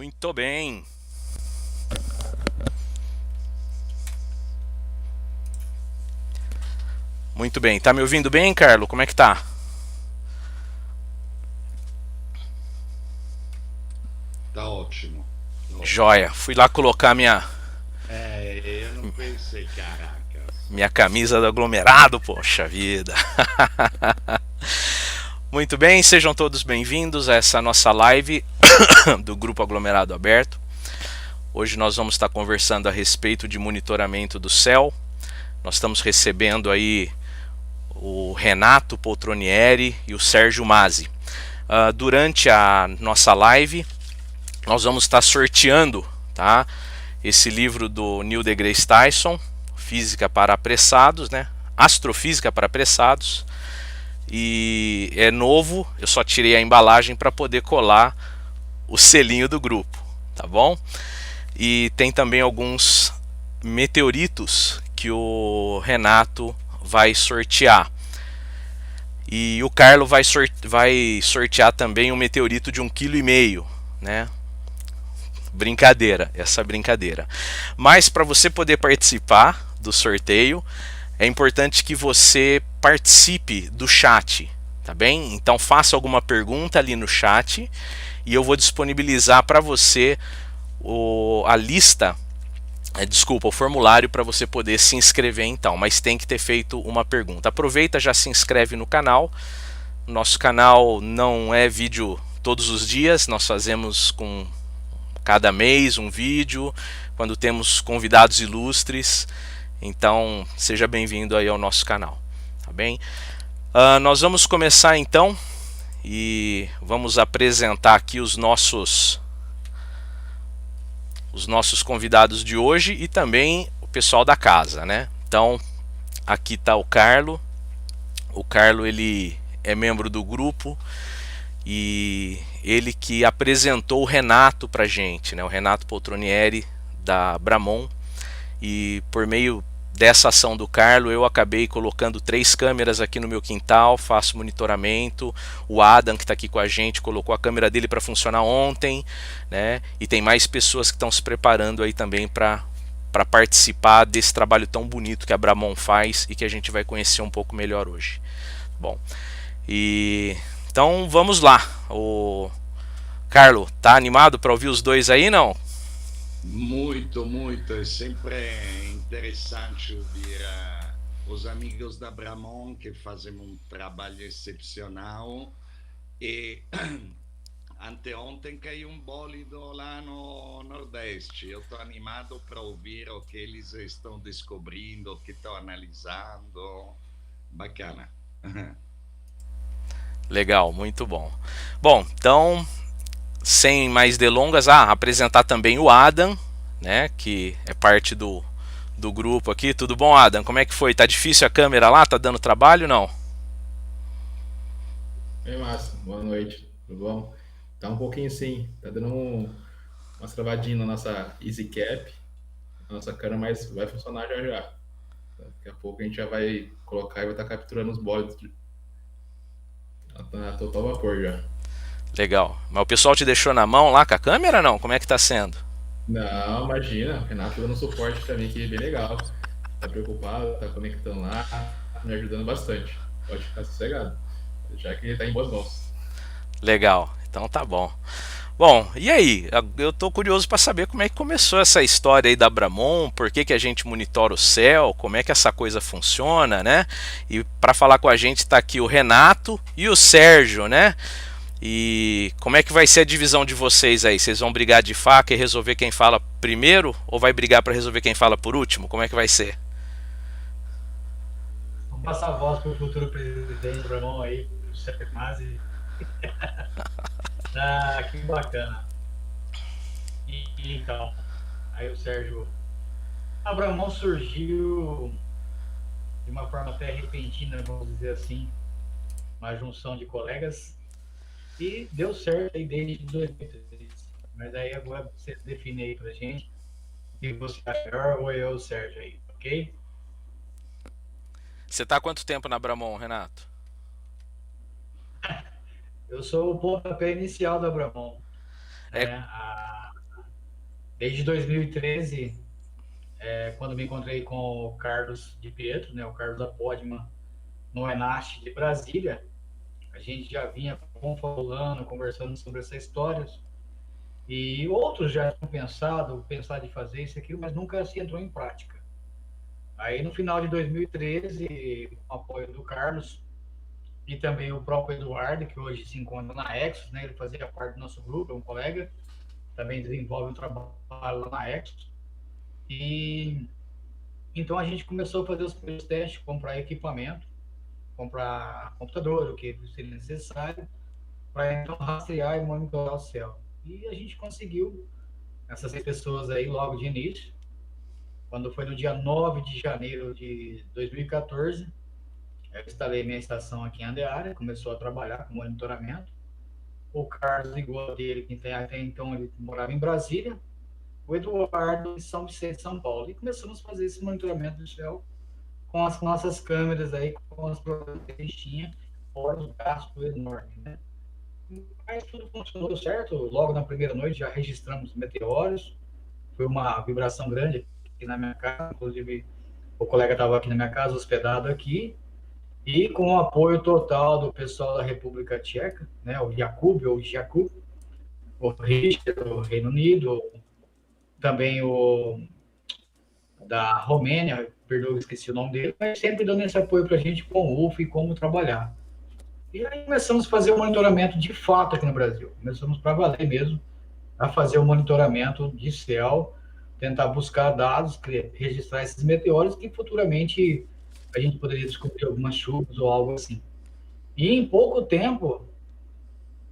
Muito bem. Muito bem. Tá me ouvindo bem, Carlo? Como é que tá? Tá ótimo, tá ótimo. Joia. Fui lá colocar Eu não pensei, caracas. minha camisa do aglomerado, poxa vida. Muito bem, sejam todos bem-vindos a essa nossa live do Grupo Aglomerado Aberto. Hoje nós vamos estar conversando a respeito de monitoramento do céu. Nós estamos recebendo aí o Renato Poltronieri e o Sérgio Mazzi. Durante a nossa live, nós vamos estar sorteando, tá? Esse livro do Neil deGrasse Tyson, Física para Apressados, né? Astrofísica para Apressados. E é novo, eu só tirei a embalagem para poder colar o selinho do grupo, tá bom? E tem também alguns meteoritos que o Renato vai sortear. E o Carlo vai sortear também um meteorito de 1,5 kg, né? Brincadeira, essa brincadeira. Mas para você poder participar do sorteio, é importante que você participe do chat, tá bem? Então faça alguma pergunta ali no chat e eu vou disponibilizar para você a lista, desculpa, o formulário para você poder se inscrever então, mas tem que ter feito uma pergunta. Aproveita, já se inscreve no canal. Nosso canal não é vídeo todos os dias, nós fazemos com cada mês um vídeo, quando temos convidados ilustres. Então, seja bem-vindo aí ao nosso canal, tá bem? Nós vamos começar então e vamos apresentar aqui os nossos convidados de hoje e também o pessoal da casa, né? Então, aqui está o Carlo. O Carlo, ele é membro do grupo e ele que apresentou o Renato pra gente, né? O Renato Poltronieri da Bramon. E por meio dessa ação do Carlo, eu acabei colocando 3 câmeras aqui no meu quintal, faço monitoramento. O Adam, que está aqui com a gente, colocou a câmera dele para funcionar ontem, né? E tem mais pessoas que estão se preparando aí também para participar desse trabalho tão bonito que a Bramon faz e que a gente vai conhecer um pouco melhor hoje. Bom, e então vamos lá. O Carlo, tá animado para ouvir os dois aí, não? Muito, muito. É sempre interessante ouvir os amigos da Bramon que fazem um trabalho excepcional. E anteontem caiu um bólido lá no Nordeste. Eu estou animado para ouvir o que eles estão descobrindo, o que estão analisando. Bacana. Legal, muito bom. Bom, então, sem mais delongas, apresentar também o Adam, né, que é parte do grupo aqui. Tudo bom, Adam? Como é que foi? Tá difícil a câmera lá? Tá dando trabalho, não? Oi, Márcio. Boa noite. Tudo bom? Tá um pouquinho sim. Tá dando umas travadinhas na nossa EasyCap, na nossa câmera, mas vai funcionar já já. Daqui a pouco a gente já vai colocar e vai estar capturando os bólidos a total vapor já. Legal. Mas o pessoal te deixou na mão lá com a câmera, não? Como é que tá sendo? Não, imagina. O Renato tá dando suporte pra mim aqui, bem legal. Tá preocupado, tá conectando lá, tá me ajudando bastante. Pode ficar sossegado. Já que ele tá em boas mãos. Legal. Então tá bom. Bom, e aí? Eu tô curioso para saber como é que começou essa história aí da Bramon, por que a gente monitora o céu, como é que essa coisa funciona, né? E para falar com a gente está aqui o Renato e o Sérgio, né? E como é que vai ser a divisão de vocês aí? Vocês vão brigar de faca e resolver quem fala primeiro ou vai brigar para resolver quem fala por último? Como é que vai ser? Vamos passar a voz para o futuro presidente do Ramon aí, o Sérgio Masi. Que bacana. Então, aí o Sérgio. A Bramon surgiu de uma forma até repentina, vamos dizer assim, uma junção de colegas e deu certo aí desde 2013. Mas aí agora você define aí pra gente o que você acha melhor ou eu, Sérgio aí, ok? Você tá há quanto tempo na Bramon, Renato? Eu sou o pontapé inicial da Bramon, É, né? Desde 2013, quando me encontrei com o Carlos de Pietro, né, o Carlos da Podman, no Enast de Brasília, a gente já vinha confabulando, conversando sobre essas histórias, e outros já tinham pensado de fazer isso aqui, mas nunca se entrou em prática. Aí no final de 2013, com o apoio do Carlos e também o próprio Eduardo, que hoje se encontra na Exos, né, ele fazia parte do nosso grupo, é um colega, também desenvolve um trabalho lá na Exos, e então a gente começou a fazer os primeiros testes, comprar equipamento, comprar computador, o que seria necessário, para então rastrear e monitorar o céu. E a gente conseguiu essas 6 pessoas aí logo de início. Quando foi no dia 9 de janeiro de 2014, eu instalei minha estação aqui em Andeara, começou a trabalhar com monitoramento. O Carlos ligou dele, que até então ele morava em Brasília, o Eduardo em São Vicente, São Paulo. E começamos a fazer esse monitoramento do céu com as nossas câmeras aí, com os problemas que a gente tinha, fora os gastos enormes, né? Mas tudo funcionou certo. Logo na primeira noite já registramos meteoros. Foi uma vibração grande aqui na minha casa. Inclusive, o colega estava aqui na minha casa, hospedado aqui. E com o apoio total do pessoal da República Tcheca, né? O Jakub, o Richard, do Reino Unido, também o da Romênia, perdoa, esqueci o nome dele, mas sempre dando esse apoio para a gente com o UF e como trabalhar. E aí começamos a fazer o monitoramento de fato aqui no Brasil. Começamos para valer mesmo a fazer o monitoramento de céu, tentar buscar dados, registrar esses meteoros que futuramente a gente poderia descobrir algumas chuvas ou algo assim. E em pouco tempo,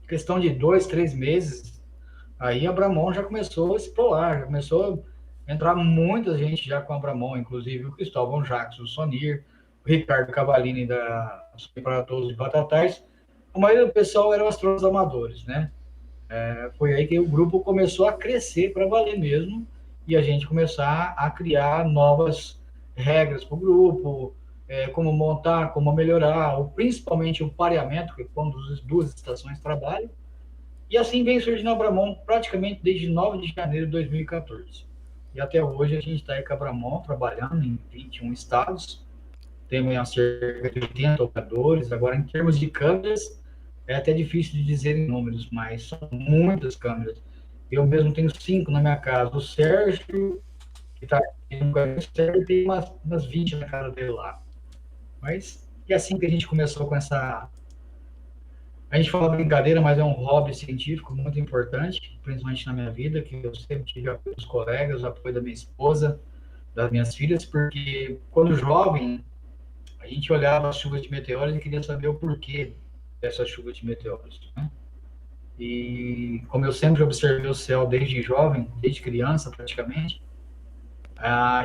questão de 2, 3 meses, aí a Bramon já começou a explorar, já começou a entrar muita gente já com a Bramon, inclusive o Cristóvão Jacques, o Sonir, o Ricardo Cavallini da para Todos de Batatais. A maioria do pessoal eram astrônomos amadores, né? Foi aí que o grupo começou a crescer para valer mesmo e a gente começar a criar novas regras para o grupo, como montar, como melhorar, principalmente o pareamento, que é quando as 2 estações trabalham. E assim vem surgindo a Bramon praticamente desde 9 de janeiro de 2014. E até hoje a gente está aí com a Bramon trabalhando em 21 estados, temos cerca de 80 operadores. Agora, em termos de câmeras, é até difícil de dizer em números, mas são muitas câmeras. Eu mesmo tenho 5 na minha casa. O Sérgio, que está aqui no Sérgio, tem umas 20 na casa dele lá. Mas é assim que a gente começou com essa... A gente fala brincadeira, mas é um hobby científico muito importante, principalmente na minha vida, que eu sempre tive apoio dos colegas, apoio da minha esposa, das minhas filhas, porque quando jovem, a gente olhava as chuvas de meteoros e queria saber o porquê dessas chuvas de meteoros, né? E como eu sempre observei o céu desde jovem, desde criança praticamente,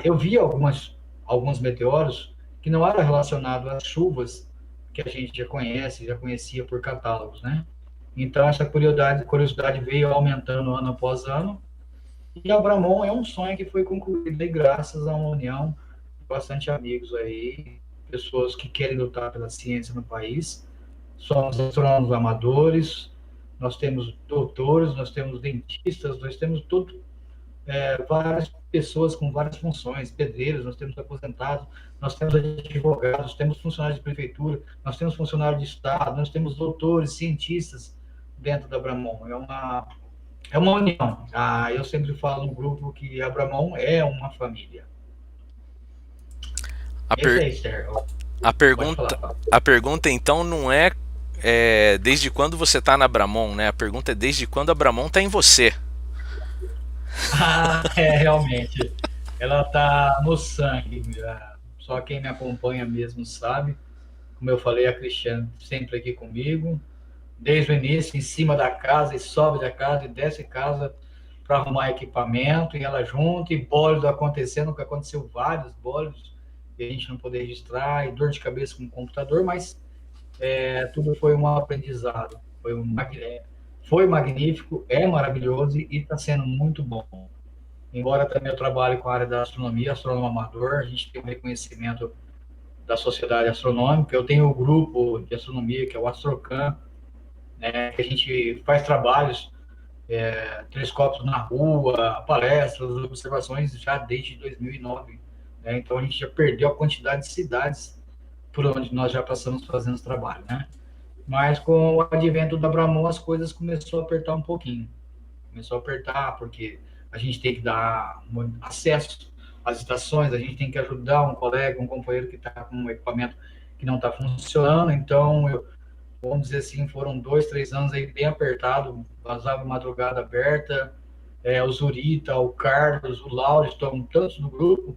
eu via alguns meteoros que não eram relacionados às chuvas que a gente já conhecia por catálogos, né? Então essa curiosidade veio aumentando ano após ano, e a Bramon é um sonho que foi concluído, e graças a uma união de bastante amigos aí, pessoas que querem lutar pela ciência no país. Somos astrônomos amadores, nós temos doutores, nós temos dentistas, nós temos várias pessoas com várias funções, pedreiros, nós temos aposentados, nós temos advogados, temos funcionários de prefeitura, nós temos funcionários de Estado, nós temos doutores, cientistas dentro da Bramon. É uma união. Eu sempre falo no grupo que a Bramon é uma família. A pergunta então não é desde quando você está na Bramon, né? A pergunta é desde quando a Bramon está em você. Realmente. Ela está no sangue. Só quem me acompanha mesmo sabe. Como eu falei, a Cristiane sempre aqui comigo, desde o início, em cima da casa, e sobe da casa e desce casa para arrumar equipamento, e ela junto, e bólido acontecendo, que aconteceu vários bólidos, e a gente não poder registrar, e dor de cabeça com o computador, mas tudo foi um aprendizado. Foi magnífico, é maravilhoso e está sendo muito bom. Embora também eu trabalhe com a área da astronomia, astrônomo amador, a gente tem um reconhecimento da Sociedade Astronômica. Eu tenho o grupo de astronomia, que é o Astrocam, né, que a gente faz trabalhos telescópios na rua, palestras, observações já desde 2009. Né? Então, a gente já perdeu a quantidade de cidades por onde nós já passamos fazendo esse trabalho, né? Mas com o advento da Bramon, as coisas começou a apertar um pouquinho. Começou a apertar porque a gente tem que dar acesso às estações, a gente tem que ajudar um colega, um companheiro que está com um equipamento que não está funcionando. Então, vamos dizer assim, foram 2, 3 anos aí bem apertado, vazava madrugada aberta, o Zurita, o Carlos, o Lauro estão tantos no grupo,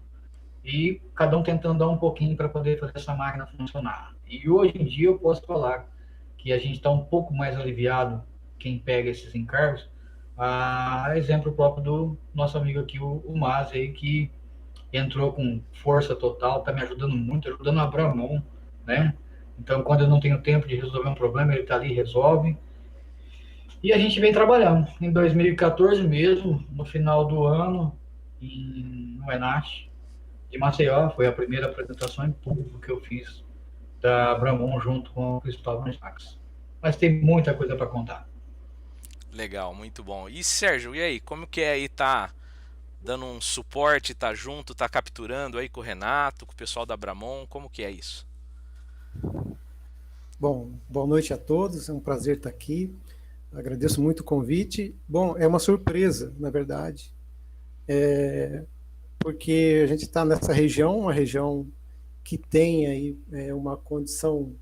e cada um tentando dar um pouquinho para poder fazer essa máquina funcionar. E hoje em dia eu posso falar que a gente está um pouco mais aliviado, quem pega esses encargos, a exemplo próprio do nosso amigo aqui, o Maz, aí, que entrou com força total, está me ajudando muito, ajudando a Bramon, né? Então, quando eu não tenho tempo de resolver um problema, ele está ali e resolve. E a gente vem trabalhando. Em 2014 mesmo, no final do ano, no Enache, de Maceió, foi a primeira apresentação em público que eu fiz da Bramon junto com o Cristóvão Sachs. Mas tem muita coisa para contar. Legal, muito bom. E Sérgio, e aí, como que é aí tá dando um suporte, tá junto, tá capturando aí com o Renato, com o pessoal da Bramon, como que é isso? Bom, boa noite a todos, é um prazer estar aqui, agradeço muito o convite. Bom, é uma surpresa, na verdade, porque a gente está nessa região, uma região que tem aí uma condição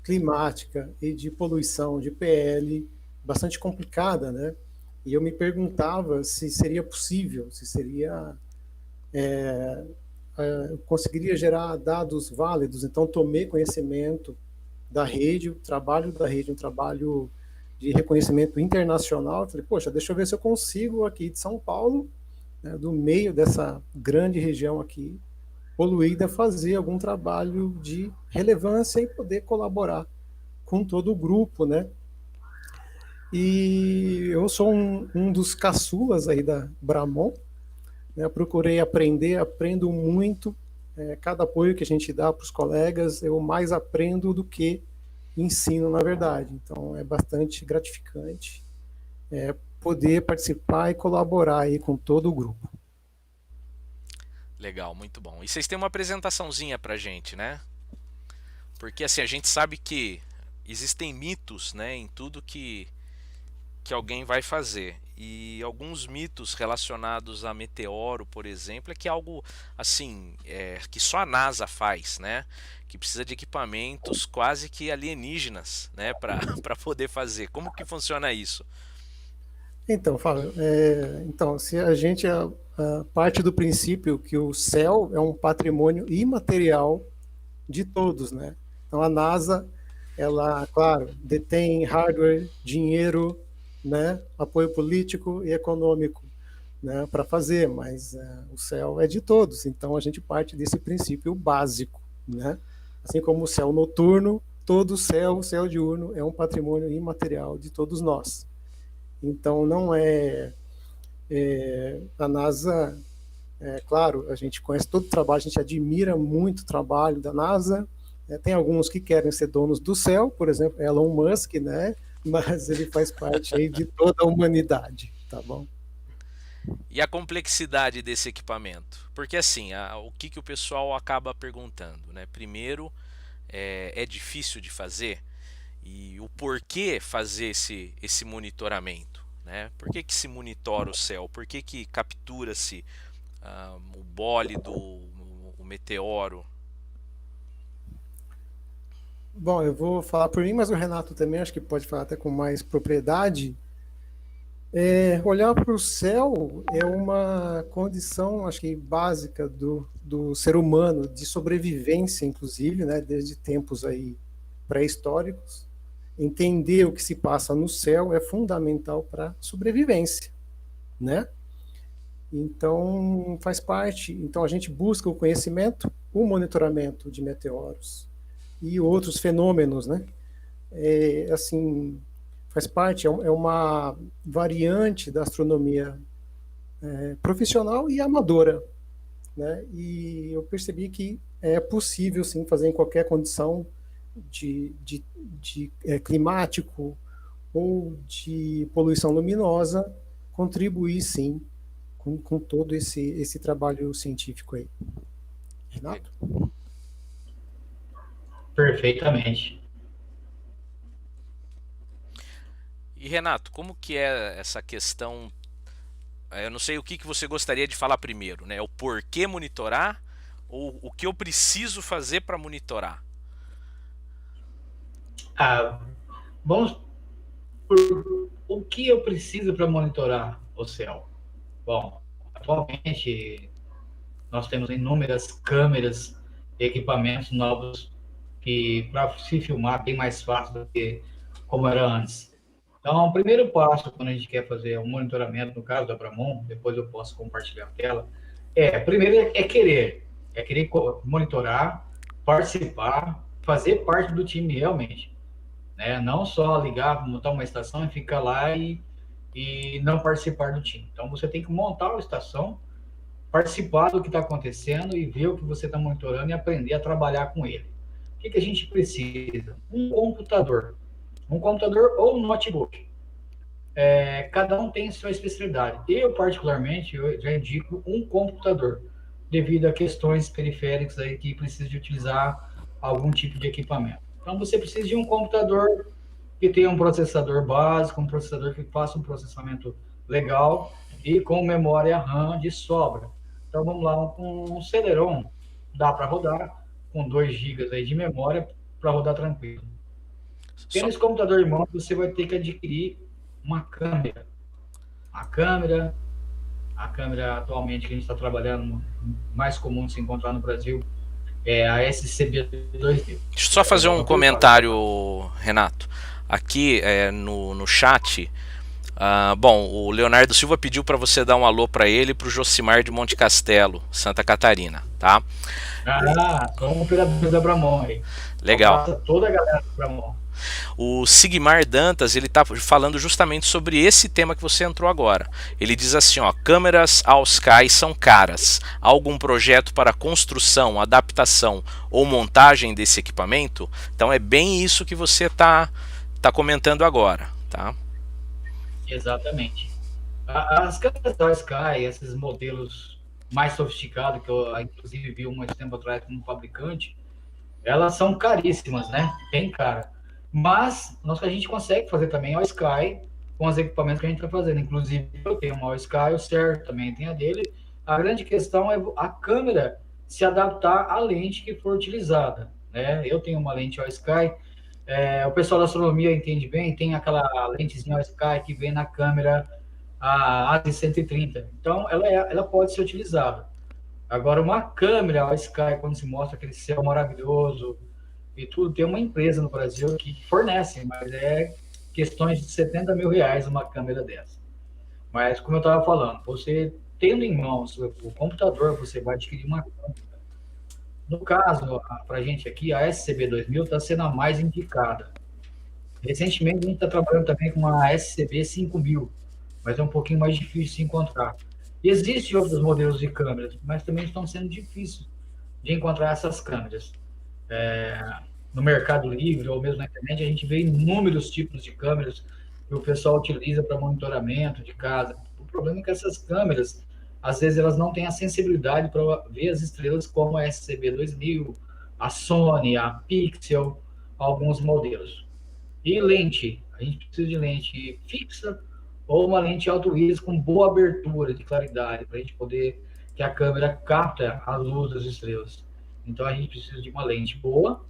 climática e de poluição de PL bastante complicada, né? E eu me perguntava se seria possível, se seria conseguiria gerar dados válidos. Então tomei conhecimento da rede, o trabalho da rede, um trabalho de reconhecimento internacional. Eu falei, poxa, deixa eu ver se eu consigo aqui de São Paulo, né, do meio dessa grande região aqui poluída, fazer algum trabalho de relevância e poder colaborar com todo o grupo, né? E eu sou um dos caçulas aí da Bramon, né? Eu procurei aprender, aprendo muito. Cada apoio que a gente dá para os colegas, eu mais aprendo do que ensino, na verdade. Então, é bastante gratificante poder participar e colaborar aí com todo o grupo. Legal, muito bom. E vocês têm uma apresentaçãozinha pra gente, né? Porque assim, a gente sabe que existem mitos, né, em tudo que alguém vai fazer. E alguns mitos relacionados a meteoro, por exemplo, é que é algo assim, que só a NASA faz, né? Que precisa de equipamentos quase que alienígenas, né, para poder fazer. Como que funciona isso? Então, Fábio, então, se a gente parte do princípio que o céu é um patrimônio imaterial de todos, né? Então a NASA, ela, claro, detém hardware, dinheiro, né, apoio político e econômico, né, para fazer, mas o céu é de todos. Então a gente parte desse princípio básico, né? Assim como o céu noturno, todo o céu diurno é um patrimônio imaterial de todos nós. Então não a NASA, claro, a gente conhece todo o trabalho, a gente admira muito o trabalho da NASA. Tem alguns que querem ser donos do céu, por exemplo, Elon Musk, né? Mas ele faz parte aí de toda a humanidade, tá bom? E a complexidade desse equipamento? Porque assim, o que o pessoal acaba perguntando, né? Primeiro, é difícil de fazer, e o porquê fazer esse monitoramento, né? Por que se monitora o céu? Por que captura-se o bólido, o meteoro? Bom, eu vou falar por mim, mas o Renato também acho que pode falar até com mais propriedade. Olhar para o céu é uma condição, acho que básica do ser humano, de sobrevivência, inclusive, né, desde tempos aí pré-históricos. Entender o que se passa no céu é fundamental para a sobrevivência, né? Então, faz parte. Então, a gente busca o conhecimento, o monitoramento de meteoros e outros fenômenos, né? Assim, faz parte, é uma variante da astronomia profissional e amadora, né? E eu percebi que é possível, sim, fazer em qualquer condição de climático ou de poluição luminosa, contribuir sim com todo esse trabalho científico aí. Renato? Perfeitamente. E Renato, como que é essa questão? Eu não sei o que você gostaria de falar primeiro, né? O porquê monitorar ou o que eu preciso fazer para monitorar? Ah, vamos por o que eu preciso para monitorar o céu. Bom, atualmente nós temos inúmeras câmeras e equipamentos novos que para se filmar é bem mais fácil do que como era antes. Então, o primeiro passo quando a gente quer fazer um monitoramento, no caso da Bramon, depois eu posso compartilhar a tela, primeiro é querer monitorar, participar, fazer parte do time realmente, né? Não só ligar, montar uma estação e ficar lá e não participar do time. Então, você tem que montar a estação, participar do que está acontecendo e ver o que você está monitorando e aprender a trabalhar com ele. O que a gente precisa? Um computador ou um notebook. Cada um tem sua especialidade. Eu, particularmente, eu já indico um computador, devido a questões periféricas aí que precisa de utilizar algum tipo de equipamento. Então, você precisa de um computador que tenha um processador básico, um processador que faça um processamento legal e com memória RAM de sobra. Então, vamos lá, um Celeron dá para rodar com 2 GB aí de memória para rodar tranquilo. Tendo esse computador em mão, você vai ter que adquirir uma câmera. A câmera atualmente que a gente está trabalhando, mais comum de se encontrar no Brasil, é a SCB-2000. Deixa eu só fazer um comentário, Renato. Aqui no chat, bom, o Leonardo Silva pediu para você dar um alô para ele e para o Josimar de Monte Castelo, Santa Catarina, tá? Sou um operador da Bramon aí. Legal. Toda a galera da Bramon. O Sigmar Dantas, ele está falando justamente sobre esse tema que você entrou agora. Ele diz assim, ó, câmeras AOSKY são caras. Há algum projeto para construção, adaptação ou montagem desse equipamento? Então é bem isso que você tá comentando agora, tá? Exatamente. As câmeras AOSKY, esses modelos mais sofisticados, que eu inclusive vi um tempo atrás como fabricante, elas são caríssimas, né? Bem cara. Mas a gente consegue fazer também a Sky com os equipamentos que a gente está fazendo. Inclusive, eu tenho uma Sky, o Sérgio também tem a dele. A grande questão é a câmera se adaptar à lente que for utilizada, né? Eu tenho uma lente Sky, o pessoal da astronomia entende bem, tem aquela lentezinha Sky que vem na câmera a AZ130. Então, ela pode ser utilizada. Agora, uma câmera Sky, quando se mostra aquele céu maravilhoso, e tudo, tem uma empresa no Brasil que fornece, mas é questões de 70 mil reais uma câmera dessa. Mas, como eu estava falando, você tendo em mãos o computador, você vai adquirir uma câmera. No caso, para a gente aqui, a SCB-2000 está sendo a mais indicada. Recentemente, a gente está trabalhando também com uma SCB-5000, mas é um pouquinho mais difícil de se encontrar. E existem outros modelos de câmeras, mas também estão sendo difíceis de encontrar essas câmeras. No Mercado Livre ou mesmo na internet, a gente vê inúmeros tipos de câmeras que o pessoal utiliza para monitoramento de casa. O problema é que essas câmeras, às vezes, elas não têm a sensibilidade para ver as estrelas como a SCB-2000, a Sony, a Pixel, alguns modelos. E lente, a gente precisa de lente fixa ou uma lente alto ISO com boa abertura de claridade, para a gente poder, que a câmera capta a luz das estrelas. Então, a gente precisa de uma lente boa,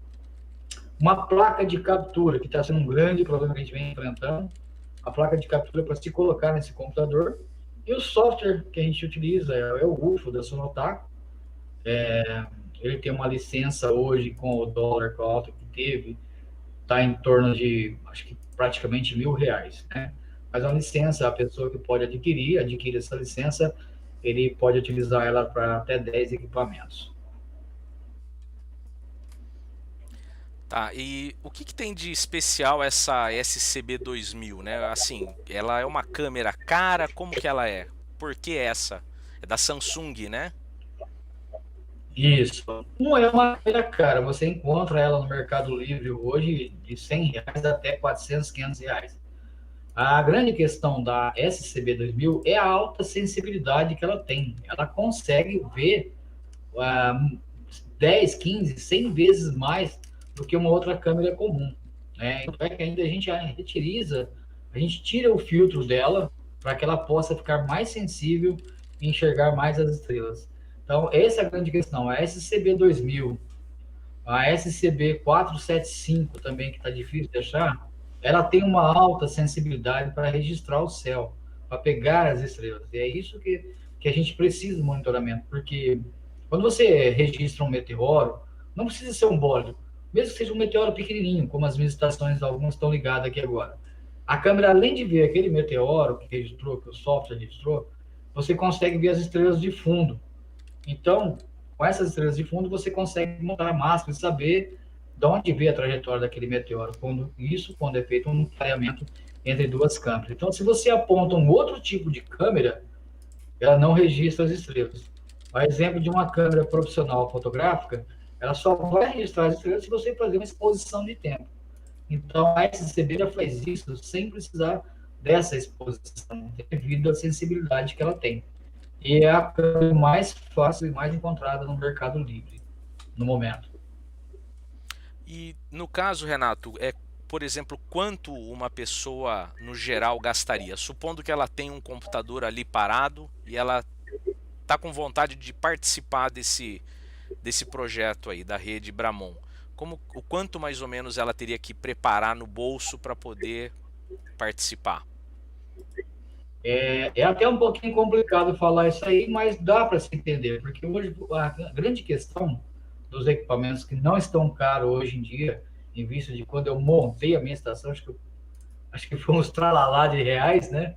uma placa de captura, que está sendo um grande problema que a gente vem enfrentando, a placa de captura para se colocar nesse computador, e o software que a gente utiliza é o UFO da Sonotaco. Ele tem uma licença hoje com o dólar alto que teve, está em torno de, acho que praticamente R$1.000, né? Mas a licença, a pessoa que pode adquire essa licença, ele pode utilizar ela para até 10 equipamentos. Tá, e o que tem de especial essa SCB-2000, né? Assim, ela é uma câmera cara, como que ela é? Por que essa? É da Samsung, né? Isso. Não é uma câmera cara, você encontra ela no Mercado Livre hoje de R$100 até R$400, R$500. A grande questão da SCB-2000 é a alta sensibilidade que ela tem. Ela consegue ver 10, 15, 100 vezes mais do que uma outra câmera comum. Né? Então, é que ainda a gente tira o filtro dela para que ela possa ficar mais sensível e enxergar mais as estrelas. Então, essa é a grande questão. A SCB-2000, a SCB-475 também, que está difícil de achar, ela tem uma alta sensibilidade para registrar o céu, para pegar as estrelas. E é isso que a gente precisa do monitoramento, porque quando você registra um meteoro, não precisa ser um bólido, mesmo que seja um meteoro pequenininho, como as minhas estações, algumas estão ligadas aqui agora. A câmera, além de ver aquele meteoro que registrou, que o software registrou, você consegue ver as estrelas de fundo. Então, com essas estrelas de fundo, você consegue montar a máscara e saber de onde veio a trajetória daquele meteoro, quando é feito um pareamento entre duas câmeras. Então, se você aponta um outro tipo de câmera, ela não registra as estrelas. O exemplo de uma câmera profissional fotográfica, ela só vai registrar as estrelas se você fazer uma exposição de tempo. Então, a SCB já faz isso sem precisar dessa exposição, devido à sensibilidade que ela tem. E é a câmera mais fácil e mais encontrada no Mercado Livre, no momento. E no caso, Renato, por exemplo, quanto uma pessoa no geral gastaria? Supondo que ela tem um computador ali parado e ela está com vontade de participar desse projeto aí da rede Bramon. O quanto mais ou menos ela teria que preparar no bolso para poder participar? É até um pouquinho complicado falar isso aí, mas dá para se entender, porque hoje a grande questão dos equipamentos que não estão caros hoje em dia, em vista de quando eu montei a minha estação, acho que foi uns tralalá de reais, né?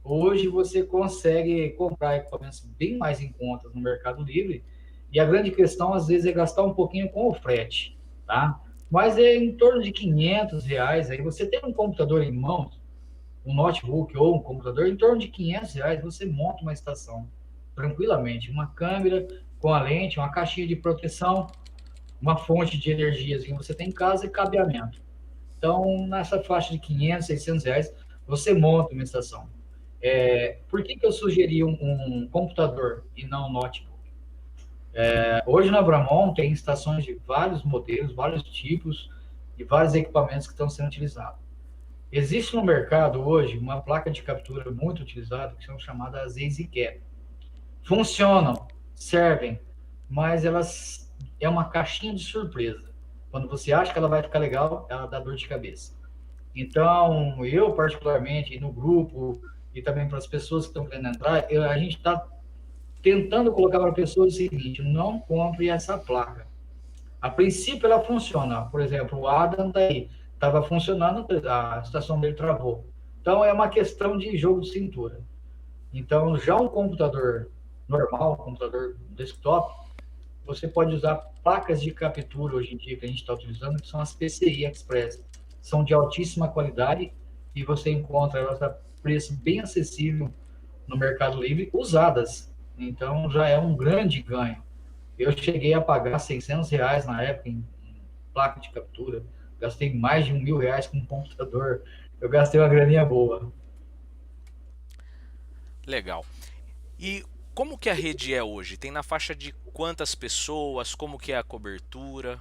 Hoje você consegue comprar equipamentos bem mais em conta no Mercado Livre, e a grande questão, às vezes, é gastar um pouquinho com o frete, tá? Mas é em torno de R$ 500, aí você tem um computador em mãos, um notebook ou um computador, em torno de R$ 500, você monta uma estação tranquilamente. Uma câmera com a lente, uma caixinha de proteção, uma fonte de energia que você tem em casa e cabeamento. Então, nessa faixa de R$ 500, R$ 600, você monta uma estação. Por que eu sugeri um computador e não um notebook? Hoje na Bramon tem estações de vários modelos, vários tipos e vários equipamentos que estão sendo utilizados. Existe no mercado hoje uma placa de captura muito utilizada, que são chamadas EasyCap. Funcionam, servem, mas elas é uma caixinha de surpresa. Quando você acha que ela vai ficar legal, ela dá dor de cabeça. Então, eu particularmente, no grupo, e também para as pessoas que estão querendo entrar, a gente está tentando colocar para a pessoa o seguinte: não compre essa placa. A princípio ela funciona. Por exemplo, o Adam está aí. Estava funcionando, a estação dele travou. Então, é uma questão de jogo de cintura. Então, já um computador normal, um computador desktop, você pode usar placas de captura hoje em dia que a gente está utilizando, que são as PCI Express. São de altíssima qualidade e você encontra elas a preço bem acessível no Mercado Livre, usadas. Então, já é um grande ganho. Eu cheguei a pagar R$ 600 na época em placa de captura. Gastei mais de R$ 1.000 com um computador. Eu gastei uma graninha boa. Legal. E como que a rede é hoje? Tem na faixa de quantas pessoas? Como que é a cobertura?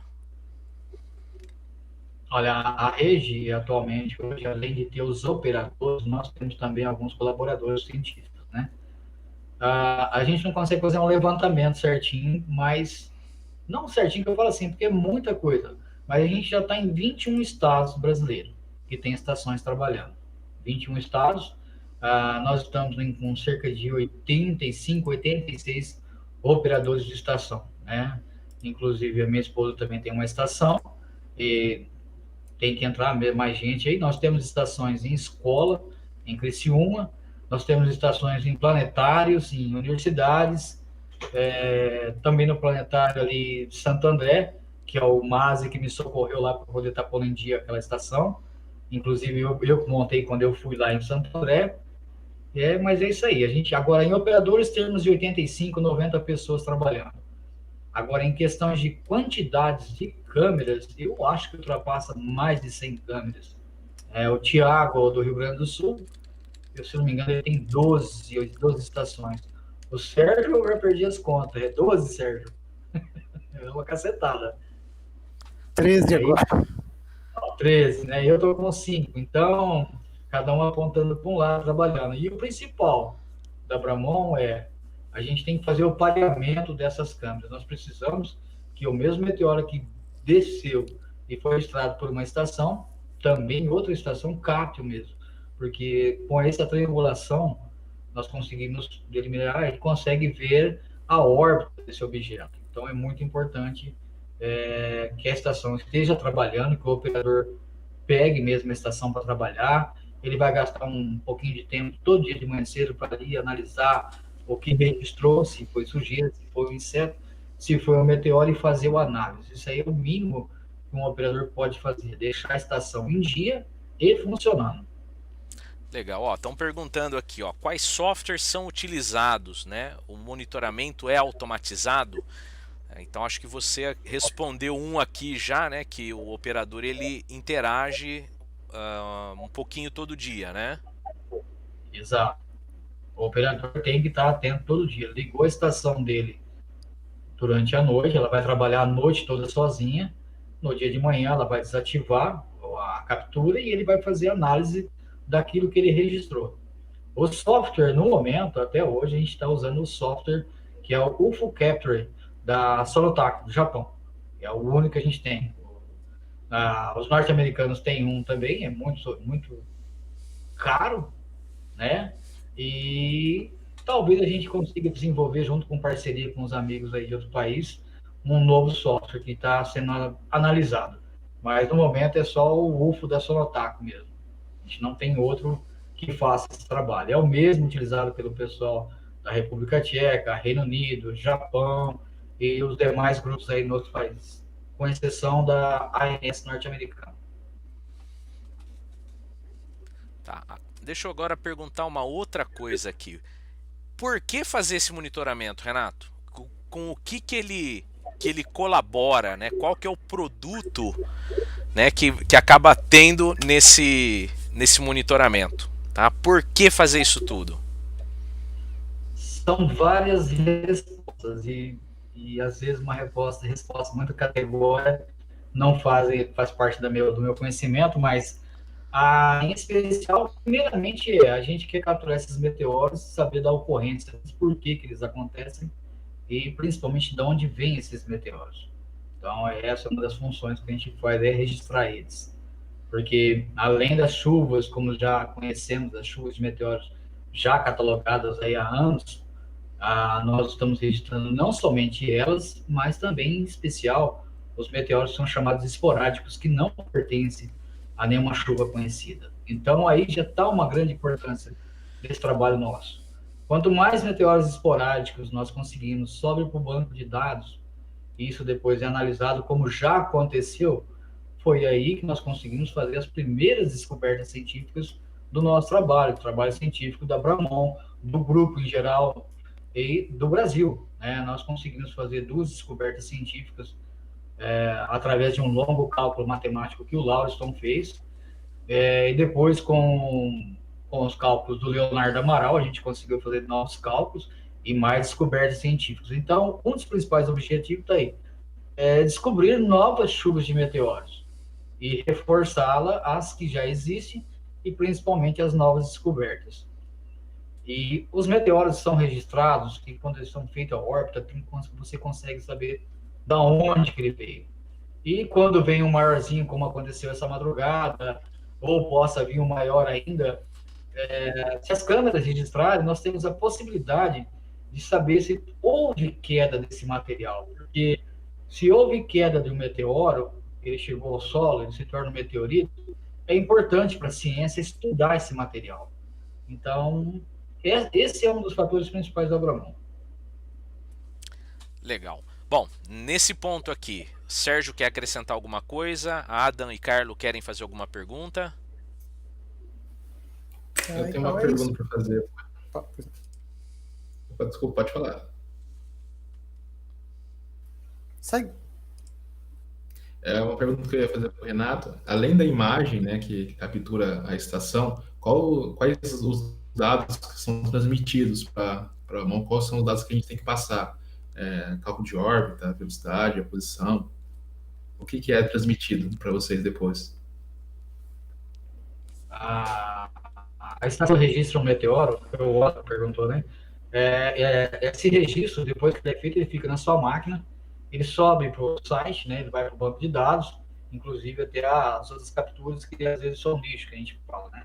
Olha, a rede atualmente, hoje, além de ter os operadores, nós temos também alguns colaboradores científicos, né? A gente não consegue fazer um levantamento certinho, mas não certinho que eu falo assim, porque é muita coisa. Mas a gente já está em 21 estados brasileiros que tem estações trabalhando. 21 estados, nós estamos com cerca de 85, 86 operadores de estação, né? Inclusive, a minha esposa também tem uma estação e tem que entrar mais gente aí. Nós temos estações em escola, em Criciúma, nós temos estações em planetários, em universidades, também no planetário ali de Santo André, que é o Mase que me socorreu lá para poder estar pondo em dia aquela estação. Inclusive, eu montei quando eu fui lá em Santo André. Mas é isso aí. A gente, agora, em operadores, temos de 85, 90 pessoas trabalhando. Agora, em questões de quantidades de câmeras, eu acho que ultrapassa mais de 100 câmeras. O Tiago, do Rio Grande do Sul, eu, se não me engano, ele tem 12 estações. O Sérgio, eu já perdi as contas, é 12, Sérgio. É uma cacetada. 13 Aí, agora. 13, né? Eu tô com 5. Então, cada um apontando para um lado, trabalhando. E o principal da Bramon é a gente tem que fazer o pareamento dessas câmeras. Nós precisamos que o mesmo meteoro que desceu e foi registrado por uma estação, também outra estação capte o mesmo. Porque com essa triangulação, nós conseguimos delimitar e consegue ver a órbita desse objeto. Então, é muito importante que a estação esteja trabalhando, que o operador pegue mesmo a estação para trabalhar. Ele vai gastar um pouquinho de tempo todo dia de manhã cedo para ir analisar o que registrou, se foi sujeira, se foi um inseto, se foi um meteoro e fazer o análise. Isso aí é o mínimo que um operador pode fazer, deixar a estação em dia e funcionando. Legal, ó, estão perguntando aqui, ó, quais softwares são utilizados, né? O monitoramento é automatizado? Então acho que você respondeu um aqui já, né? Que o operador ele interage um pouquinho todo dia, né? Exato. O operador tem que estar atento todo dia. Ligou a estação dele durante a noite, ela vai trabalhar a noite toda sozinha. No dia de manhã, ela vai desativar a captura e ele vai fazer análise daquilo que ele registrou. O software, no momento, até hoje, a gente está usando o software que é o UFO Capture da Sonotak, do Japão. É o único que a gente tem. Os norte-americanos têm um também, é muito caro, né? E talvez a gente consiga desenvolver, junto com parceria com os amigos aí de outro país, um novo software que está sendo analisado. Mas no momento é só o UFO da Sonotak mesmo. A gente não tem outro que faça esse trabalho. É o mesmo utilizado pelo pessoal da República Tcheca, Reino Unido, Japão e os demais grupos aí em outros países, com exceção da ANS norte-americana. Tá. Deixa eu agora perguntar uma outra coisa aqui. Por que fazer esse monitoramento, Renato? Com o que ele colabora, né? Qual que é o produto, né, que acaba tendo nesse monitoramento, tá? Por que fazer isso tudo? São várias respostas e às vezes uma resposta muito categórica não faz parte do meu conhecimento, mas em especial, primeiramente, a gente quer capturar esses meteoros, saber da ocorrência, por que eles acontecem e principalmente de onde vêm esses meteoros. Então, essa é uma das funções que a gente faz, é registrar eles. Porque, além das chuvas, como já conhecemos, as chuvas de meteoros já catalogadas aí há anos, nós estamos registrando não somente elas, mas também, em especial, os meteoros são chamados esporádicos, que não pertencem a nenhuma chuva conhecida. Então, aí já está uma grande importância desse trabalho nosso. Quanto mais meteoros esporádicos nós conseguimos sobre para o banco de dados, isso depois é analisado como já aconteceu, foi aí que nós conseguimos fazer as primeiras descobertas científicas do nosso trabalho científico da Bramon, do grupo em geral e do Brasil. Né? Nós conseguimos fazer 2 descobertas científicas através de um longo cálculo matemático que o Lauriston fez, e depois com os cálculos do Leonardo Amaral, a gente conseguiu fazer novos cálculos e mais descobertas científicas. Então, um dos principais objetivos está aí, descobrir novas chuvas de meteoros e reforçá-la as que já existem e principalmente as novas descobertas. E os meteoros são registrados que quando eles são feitos a órbita, você consegue saber da onde que ele veio. E quando vem um maiorzinho, como aconteceu essa madrugada, ou possa vir um maior ainda, se as câmeras registrarem, nós temos a possibilidade de saber se houve queda desse material. Porque se houve queda de um meteoro, ele chegou ao solo, ele se torna um meteorito, é importante para a ciência estudar esse material. Então, esse é um dos fatores principais do Abramon. Legal. Bom, nesse ponto aqui, Sérgio quer acrescentar alguma coisa? Adam e Carlos querem fazer alguma pergunta? Eu tenho uma pergunta para fazer. Desculpa, pode falar. Segue. É uma pergunta que eu ia fazer para o Renato. Além da imagem, né, que captura a estação, quais os dados que são transmitidos para a mão? Quais são os dados que a gente tem que passar? Cálculo de órbita, a velocidade, a posição. O que é transmitido para vocês depois? A, a estação registra um meteoro, o Otto perguntou, né? Esse registro, depois que ele é feito, ele fica na sua máquina, ele sobe para o site, né? Ele vai para o banco de dados, inclusive até as outras capturas que às vezes são lixo, que a gente fala, né?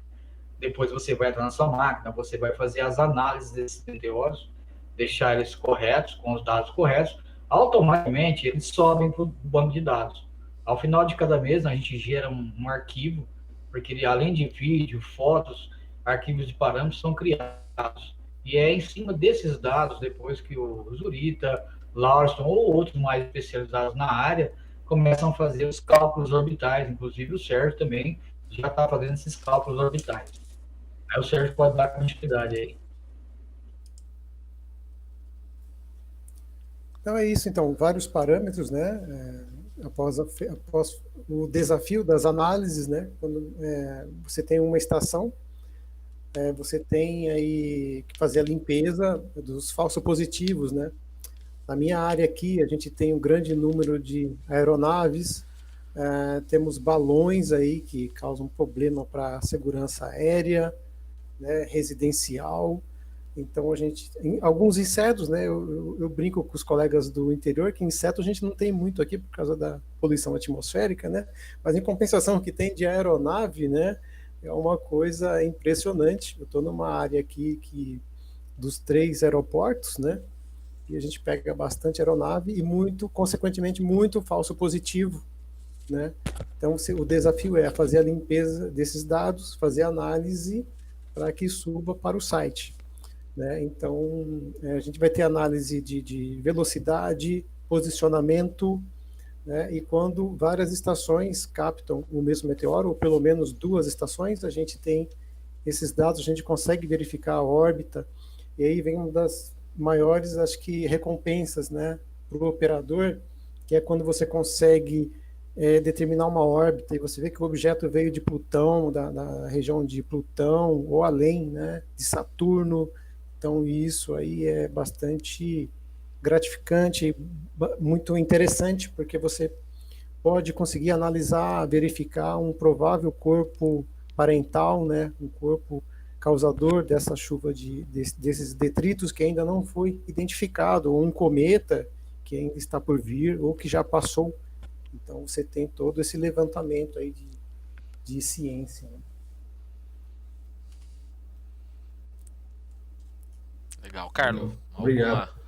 Depois você vai entrar na sua máquina, você vai fazer as análises desses meteoros, deixar eles corretos, com os dados corretos, automaticamente eles sobem para o banco de dados. Ao final de cada mês, a gente gera um arquivo, porque ele, além de vídeo, fotos, arquivos de parâmetros são criados. E é em cima desses dados, depois que o Zurita, Lauriston ou outros mais especializados na área começam a fazer os cálculos orbitais, inclusive o Sérgio também já está fazendo esses cálculos orbitais. Aí o Sérgio pode dar continuidade aí. Então é isso, então, vários parâmetros, né? Após o desafio das análises, né? Quando você tem uma estação, você tem aí que fazer a limpeza dos falsopositivos, né? Na minha área aqui, a gente tem um grande número de aeronaves, temos balões aí que causam problema para a segurança aérea, né, residencial. Então, alguns insetos, né, eu brinco com os colegas do interior que inseto a gente não tem muito aqui por causa da poluição atmosférica, né, mas em compensação o que tem de aeronave, né, é uma coisa impressionante. Eu estou numa área aqui dos 3 aeroportos, né, e a gente pega bastante aeronave e consequentemente, muito falso positivo, né? Então, o desafio é fazer a limpeza desses dados, fazer a análise para que suba para o site, né? Então, a gente vai ter análise de velocidade, posicionamento, né? E quando várias estações captam o mesmo meteoro, ou pelo menos 2 estações, a gente tem esses dados, a gente consegue verificar a órbita, e aí vem uma das maiores, acho que, recompensas, né, para o operador, que é quando você consegue determinar uma órbita e você vê que o objeto veio de Plutão, da região de Plutão, ou além, né, de Saturno. Então, isso aí é bastante gratificante, muito interessante, porque você pode conseguir analisar, verificar um provável corpo parental, né, um corpo causador dessa chuva desses detritos que ainda não foi identificado, ou um cometa que ainda está por vir, ou que já passou. Então você tem todo esse levantamento aí de ciência. Né? Legal. Carlos, obrigado.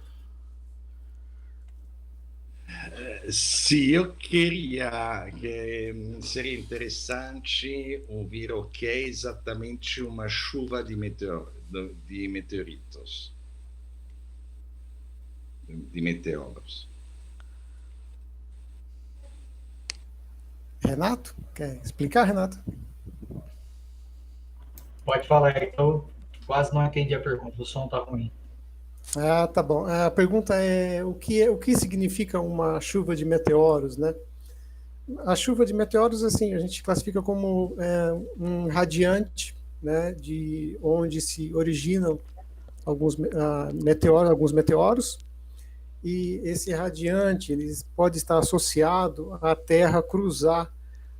Sì, io queria che seria interessante ouvir o que é exatamente uma chuva de meteoritos. De meteoros. Renato, quer explicar, Renato? Pode falar, eu quase não entendi a pergunta, o som tá ruim. Ah, tá bom. A pergunta é o que significa uma chuva de meteoros, né? A chuva de meteoros, assim, a gente classifica como um radiante, né, de onde se originam alguns meteoros, e esse radiante ele pode estar associado à Terra cruzar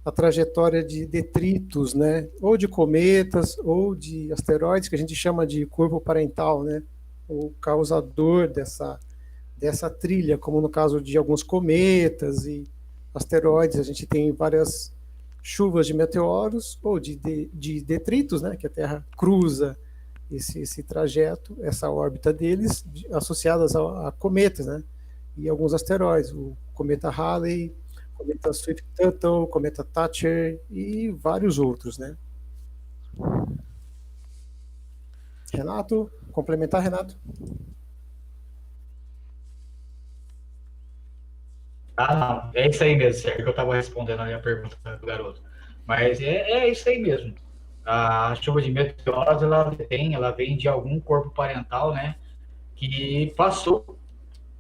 a trajetória de detritos, né, ou de cometas, ou de asteroides, que a gente chama de corpo parental, né, o causador dessa trilha, como no caso de alguns cometas e asteroides. A gente tem várias chuvas de meteoros ou de detritos, né, que a Terra cruza esse trajeto, essa órbita deles, associadas a cometas, né, e alguns asteroides, o cometa Halley, cometa Swift-Tuttle, cometa Thatcher e vários outros, né. Renato, complementar, Renato? Ah, não, é isso aí mesmo, Sérgio, que eu estava respondendo a minha pergunta do garoto. Mas é isso aí mesmo. A chuva de meteoros, ela vem de algum corpo parental, né, que passou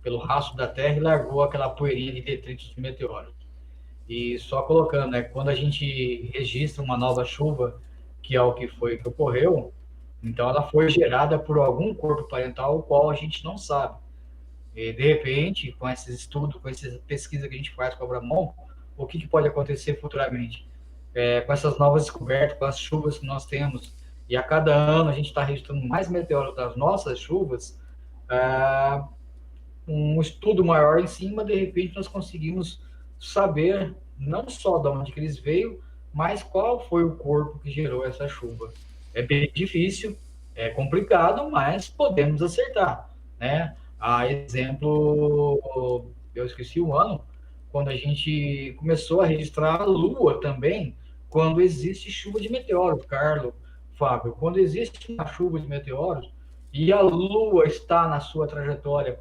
pelo rastro da Terra e largou aquela poeirinha de detritos de meteoros. E só colocando, né, quando a gente registra uma nova chuva, que é o que foi que ocorreu, então ela foi gerada por algum corpo parental, o qual a gente não sabe. E, de repente, com esses estudos, com essa pesquisa que a gente faz com a Abramon, o que pode acontecer futuramente? Com essas novas descobertas, com as chuvas que nós temos, e a cada ano a gente está registrando mais meteoros das nossas chuvas, um estudo maior em cima, de repente nós conseguimos saber não só de onde que eles veio, mas qual foi o corpo que gerou essa chuva. É bem difícil, é complicado, mas podemos acertar, né? A exemplo, eu esqueci o ano, quando a gente começou a registrar a Lua também, quando existe chuva de meteoros, Carlos, Fábio, quando existe uma chuva de meteoros e a Lua está na sua trajetória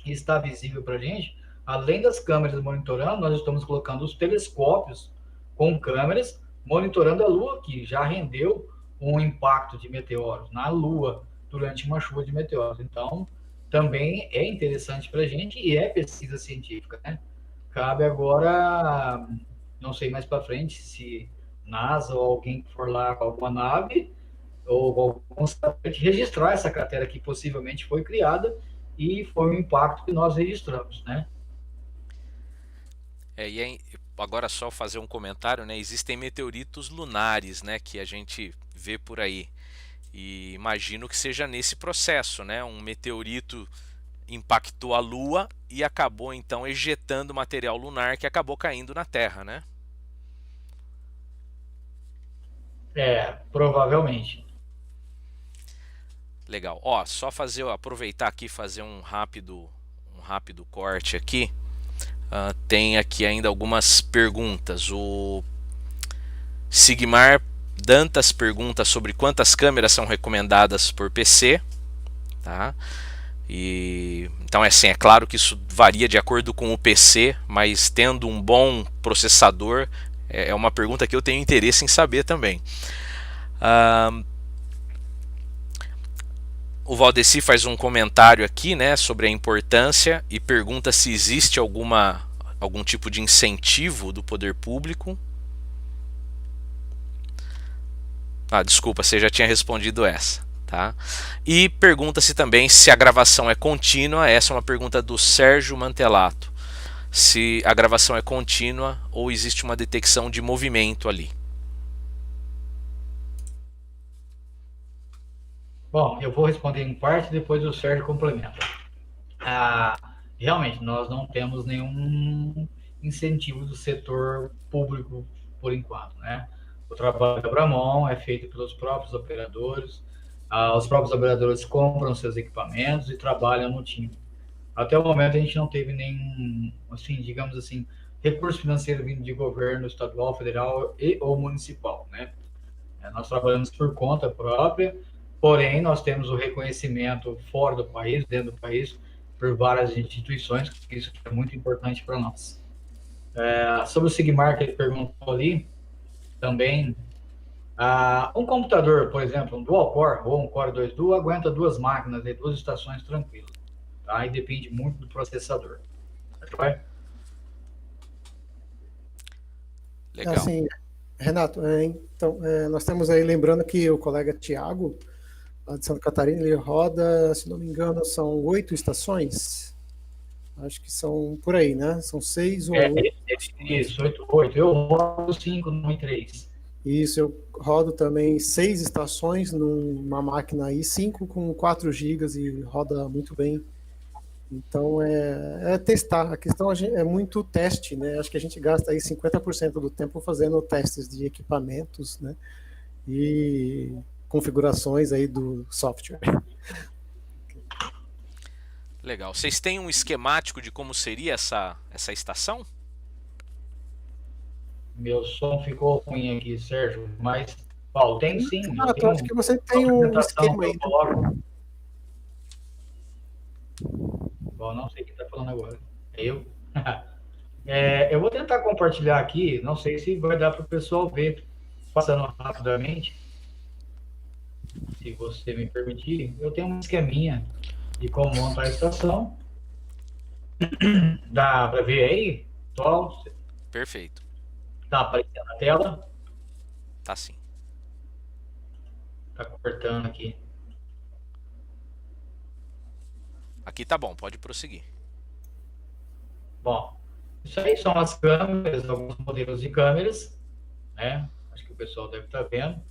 e está visível para a gente, além das câmeras monitorando, nós estamos colocando os telescópios com câmeras monitorando a Lua, que já rendeu um impacto de meteoros na Lua durante uma chuva de meteoros. Então, também é interessante para a gente e é pesquisa científica, né? Cabe agora, não sei mais para frente, se NASA ou alguém que for lá com alguma nave ou algum satélite registrar essa cratera que possivelmente foi criada e foi um impacto que nós registramos, né? Agora só fazer um comentário, né? Existem meteoritos lunares, né, que a gente vê por aí. E imagino que seja nesse processo, né? Um meteorito impactou a Lua e acabou então ejetando material lunar que acabou caindo na Terra, né? Provavelmente. Legal. Ó, só aproveitar aqui e fazer um rápido corte aqui. Tem aqui ainda algumas perguntas. O Sigmar Dantas pergunta sobre quantas câmeras são recomendadas por PC, tá? Então é claro que isso varia de acordo com o PC, mas tendo um bom processador é uma pergunta que eu tenho interesse em saber também. O Valdeci faz um comentário aqui, né, sobre a importância e pergunta se existe algum tipo de incentivo do poder público. Desculpa, você já tinha respondido essa, tá? E pergunta-se também se a gravação é contínua. Essa é uma pergunta do Sérgio Mantelato. Se a gravação é contínua ou existe uma detecção de movimento ali. Bom, eu vou responder em parte, depois o Sérgio complementa. Realmente, nós não temos nenhum incentivo do setor público por enquanto, né? O trabalho da Abramon é feito pelos próprios operadores, os próprios operadores compram seus equipamentos e trabalham no time. Até o momento a gente não teve nenhum, assim, digamos assim, recurso financeiro vindo de governo estadual, federal e ou municipal, né? Nós trabalhamos por conta própria, porém nós temos o reconhecimento fora do país, dentro do país, por várias instituições, que isso é muito importante para nós. Sobre o Sigmar que ele perguntou ali, também, um computador, por exemplo, um dual core ou um core 2 duo, aguenta duas máquinas e duas estações tranquilas, tá? E depende muito do processador. Legal. Assim, Renato, então, nós temos aí, lembrando que o colega Tiago, lá de Santa Catarina, ele roda, se não me engano, são 8 estações. Acho que são por aí, né? São 6 ou 8. Isso, 8. Eu rodo 5, não 3. Isso, eu rodo também 6 estações numa máquina i5 com 4 GB e roda muito bem. Então, é testar. A questão é muito teste, né? Acho que a gente gasta aí 50% do tempo fazendo testes de equipamentos, né? E configurações aí do software. Legal. Vocês têm um esquemático de como seria essa estação? Meu som ficou ruim aqui, Sérgio, mas, Paulo, tem sim. Eu acho que você tem um esquema aí. Bom, não sei quem está falando agora. Eu? Eu vou tentar compartilhar aqui, não sei se vai dar para o pessoal ver, passando rapidamente. Se você me permitir, eu tenho um esqueminha de como montar a estação. Dá para ver aí, pessoal? Perfeito. Tá aparecendo na tela? Tá sim. Tá cortando aqui. Aqui tá bom, pode prosseguir. Bom, isso aí são as câmeras, alguns modelos de câmeras, né? Acho que o pessoal deve estar vendo.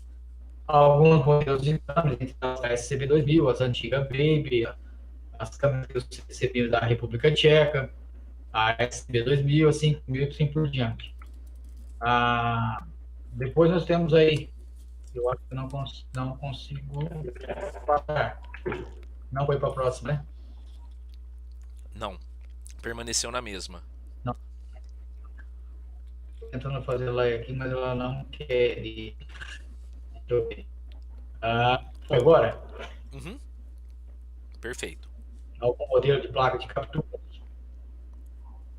Alguns modelos de câmeras, entre as SCB-2000, as antigas Baby, as câmeras que eu recebi da República Tcheca, a SCB-2000, a 5000 e assim por diante. Depois nós temos aí, eu acho que não consigo passar. Não foi para a próxima, né? Não, permaneceu na mesma. Não. Tô tentando fazer ela aqui, mas ela não quer ir. Deixa eu ver. Foi agora? Uhum. Perfeito. Algum modelo de placa de captura?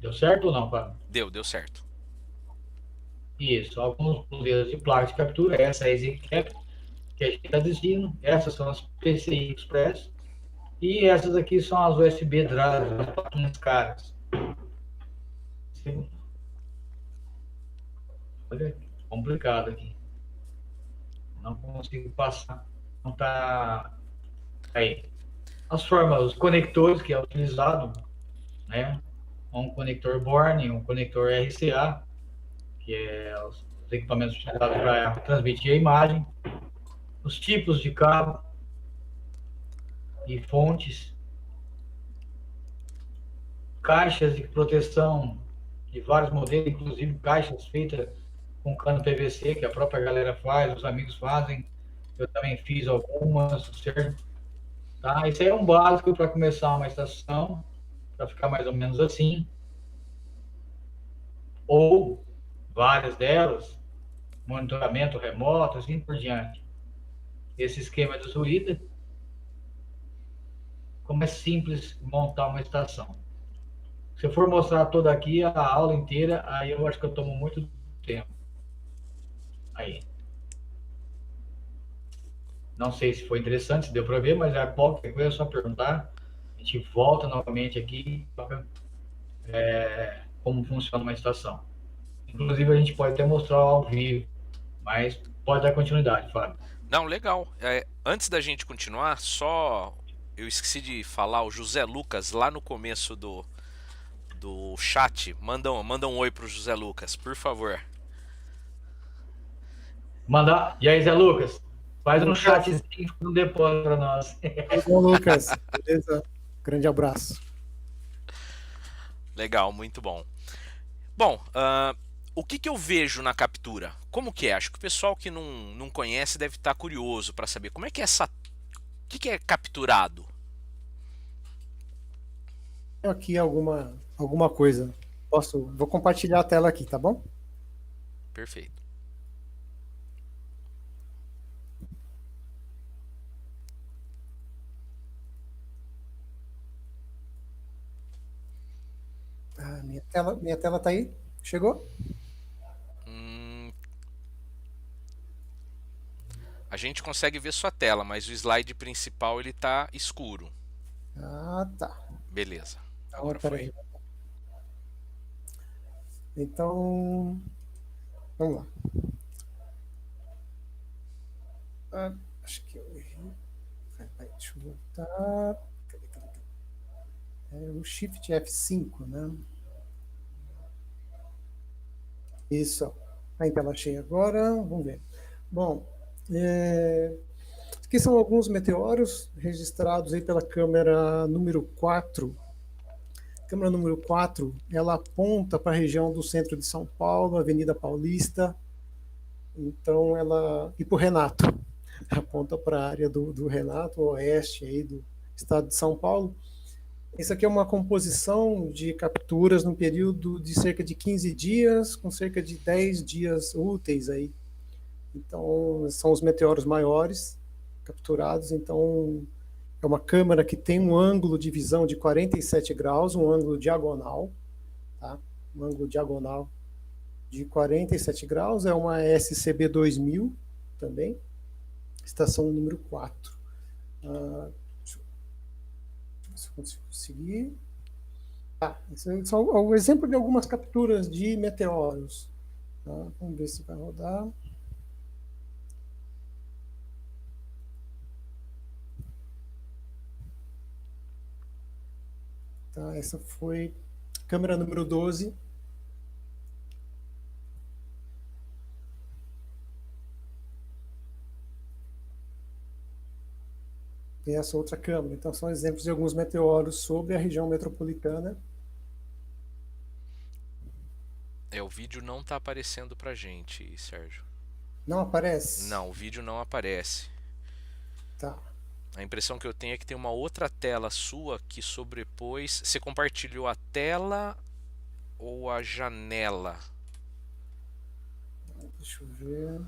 Deu certo ou não, Fábio? Deu certo. Isso, alguns modelos de placa de captura, essa é a EasyCap, que a gente está dizendo, essas são as PCI Express, e essas aqui são as USB Drive, as plaquinhas caras. Sim. Olha, complicado aqui. Não consigo passar. Não está aí. As formas, os conectores que é utilizado, né? Um conector Born, um conector RCA, que é os equipamentos utilizados para transmitir a imagem, os tipos de cabo e fontes, caixas de proteção de vários modelos, inclusive caixas feitas com cano PVC, que a própria galera faz, os amigos fazem, eu também fiz algumas, certo? Tá? Isso aí é um básico para começar uma estação, para ficar mais ou menos assim, ou várias delas, monitoramento remoto, assim por diante. Esse esquema do Zurita, como é simples montar uma estação. Se eu for mostrar toda aqui, a aula inteira, aí eu acho que eu tomo muito tempo. Aí. Não sei se foi interessante, se deu para ver, mas qualquer coisa é só perguntar. A gente volta novamente aqui como funciona uma estação. Inclusive, a gente pode até mostrar ao vivo, mas pode dar continuidade, Fábio. Não, legal. Antes da gente continuar, só eu esqueci de falar, o José Lucas, lá no começo do chat, manda um oi pro José Lucas, por favor. Mandar. E aí, Zé Lucas? Faz um chatzinho no depósito para nós. Bom, Lucas, beleza? Grande abraço. Legal, muito bom. Bom, o que eu vejo na captura? Como que é? Acho que o pessoal que não conhece deve estar curioso para saber como é que é essa. O que é capturado? Aqui alguma coisa. Vou compartilhar a tela aqui, tá bom? Perfeito. Minha tela tá aí? Chegou? A gente consegue ver sua tela, mas o slide principal ele tá escuro. Ah, tá. Beleza. Então, Agora foi. peraí. Então, vamos lá. Acho que eu errei. Deixa eu voltar. É o Shift F5, né? Isso. A em tela cheia agora. Vamos ver. Bom, aqui são alguns meteoros registrados aí pela câmera número 4. A câmera número 4, ela aponta para a região do centro de São Paulo, Avenida Paulista. Então, e para o Renato. Aponta para a área do Renato, oeste aí do estado de São Paulo. Isso aqui é uma composição de capturas num período de cerca de 15 dias, com cerca de 10 dias úteis aí. Então, são os meteoros maiores capturados. Então, é uma câmera que tem um ângulo de visão de 47 graus, um ângulo diagonal, tá? Um ângulo diagonal de 47 graus. É uma SCB-2000 também, estação número 4. Deixa eu ver se eu consigo seguir. Esse é só um exemplo de algumas capturas de meteoros. Tá? Vamos ver se vai rodar. Tá, essa foi câmera número 12. E essa outra câmera. Então, são exemplos de alguns meteoros sobre a região metropolitana. O vídeo não está aparecendo pra gente, Sérgio. Não aparece? Não, o vídeo não aparece. Tá. A impressão que eu tenho é que tem uma outra tela sua que sobrepôs. Você compartilhou a tela ou a janela? Deixa eu ver.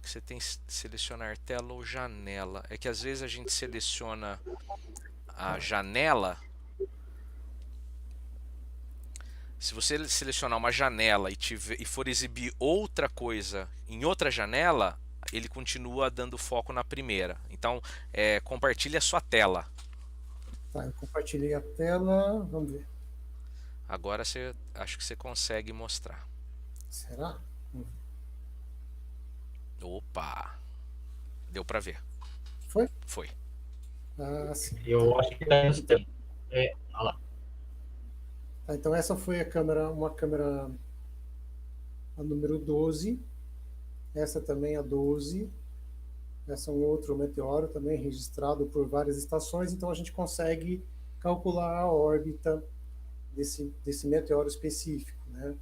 Você tem que selecionar tela ou janela. É que às vezes a gente seleciona a janela. Se você selecionar uma janela e for exibir outra coisa em outra janela, ele continua dando foco na primeira. Então, compartilhe a sua tela. Tá, eu compartilhei a tela. Vamos ver. Agora acho que você consegue mostrar. Será? Opa! Deu pra ver. Foi? Foi. Ah, sim. Eu acho que tá isso tem. Olha lá. Tá, então essa foi uma câmera a número 12. Essa também a 12. Essa é um outro meteoro também registrado por várias estações. Então a gente consegue calcular a órbita desse meteoro específico, né?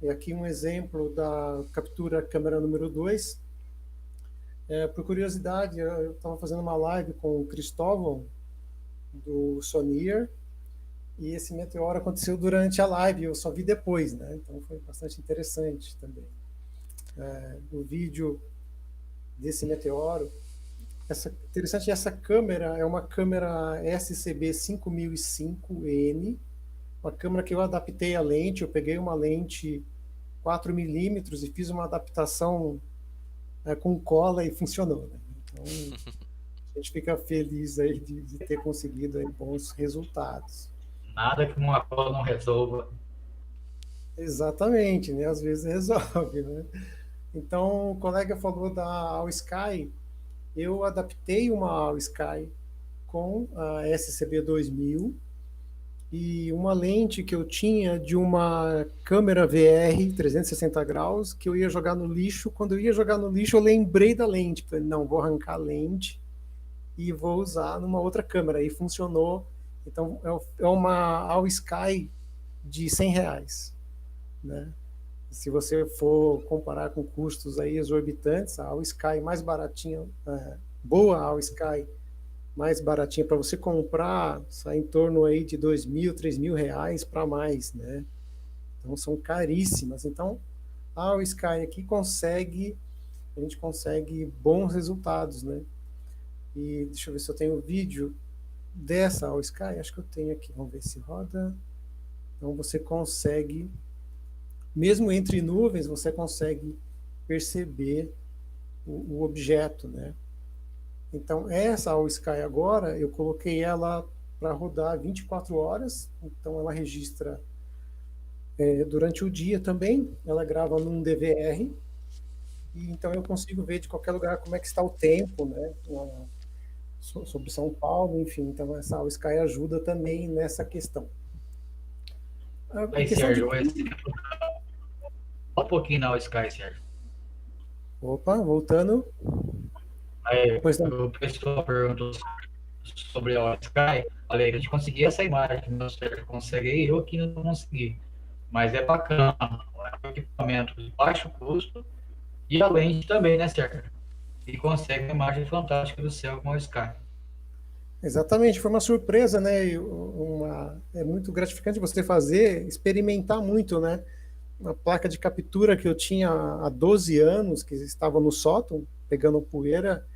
E aqui um exemplo da captura câmera número 2. Por curiosidade, eu estava fazendo uma live com o Cristóvão, do Sonier, e esse meteoro aconteceu durante a live, eu só vi depois, né? Então foi bastante interessante também. O vídeo desse meteoro. Interessante, essa câmera é uma câmera SCB 5005N, uma câmera que eu adaptei a lente, eu peguei uma lente 4 milímetros e fiz uma adaptação com cola e funcionou, né? Então, a gente fica feliz aí de ter conseguido aí bons resultados. Nada que uma cola não resolva. Exatamente, né? Às vezes resolve, né? Então, o colega falou da AllSky, eu adaptei uma AllSky com a SCB 2000 e uma lente que eu tinha de uma câmera VR 360 graus que eu ia jogar no lixo. Quando eu ia jogar no lixo, eu lembrei da lente. Falei, não, vou arrancar a lente e vou usar numa outra câmera. E funcionou. Então, é uma AllSky de R$100, né? Se você for comparar com custos aí exorbitantes, a AllSky mais baratinha, boa AllSky mais baratinha para você comprar, sai em torno aí de R$2.000, R$3.000 para mais, né? Então são caríssimas. Então a AllSky aqui a gente consegue bons resultados, né? E deixa eu ver se eu tenho vídeo dessa AllSky, acho que eu tenho aqui, vamos ver se roda. Então você consegue, mesmo entre nuvens, você consegue perceber o objeto, né? Então, essa AllSky agora, eu coloquei ela para rodar 24 horas, então ela registra durante o dia também, ela grava num DVR, e então eu consigo ver de qualquer lugar como é que está o tempo, né, sobre São Paulo, enfim, então essa AllSky ajuda também nessa questão. Aí, Sérgio, um pouquinho na AllSky, Sérgio. Opa, voltando. Pois não. O pessoal perguntou sobre a AllSky. Olha, a gente conseguiu essa imagem, o Sérgio consegue, eu aqui não consegui. Mas é bacana, é um equipamento de baixo custo e a lente também, né, Sérgio? E consegue uma imagem fantástica do céu com a AllSky. Exatamente, foi uma surpresa, né? É muito gratificante você experimentar muito, né? Uma placa de captura que eu tinha há 12 anos, que estava no sótão, pegando poeira,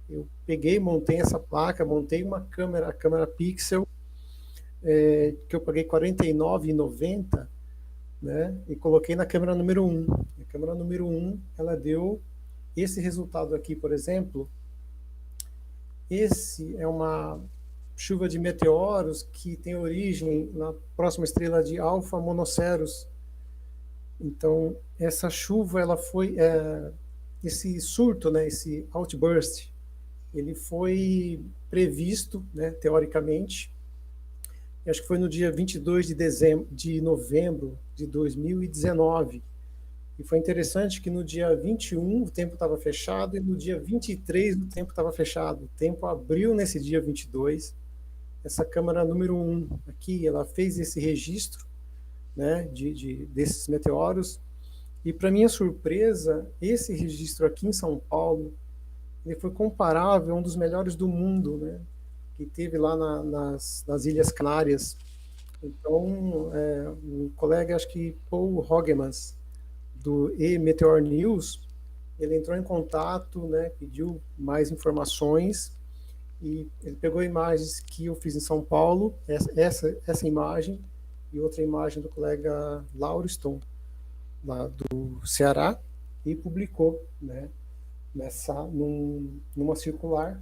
eu peguei, montei essa placa, montei uma câmera, a câmera Pixel, que eu paguei R$ 49,90, né? E coloquei na câmera número 1. A câmera número 1, ela deu esse resultado aqui, por exemplo. Esse é uma chuva de meteoros que tem origem na próxima estrela de Alfa Monoceros. Então, essa chuva, ela foi, esse surto, né, esse outburst, ele foi previsto, né, teoricamente, acho que foi no dia 22 de novembro de 2019. E foi interessante que no dia 21 o tempo estava fechado e no dia 23 o tempo estava fechado. O tempo abriu nesse dia 22. Essa câmera número 1 aqui, ela fez esse registro, né, desses meteoros. E para minha surpresa, esse registro aqui em São Paulo, ele foi comparável a um dos melhores do mundo, né, que teve lá nas Ilhas Canárias. Então, o colega, acho que Paul Hogemans, do E-Meteor News, ele entrou em contato, né, pediu mais informações, e ele pegou imagens que eu fiz em São Paulo, essa imagem, e outra imagem do colega Lauriston, lá do Ceará, e publicou, né, numa circular.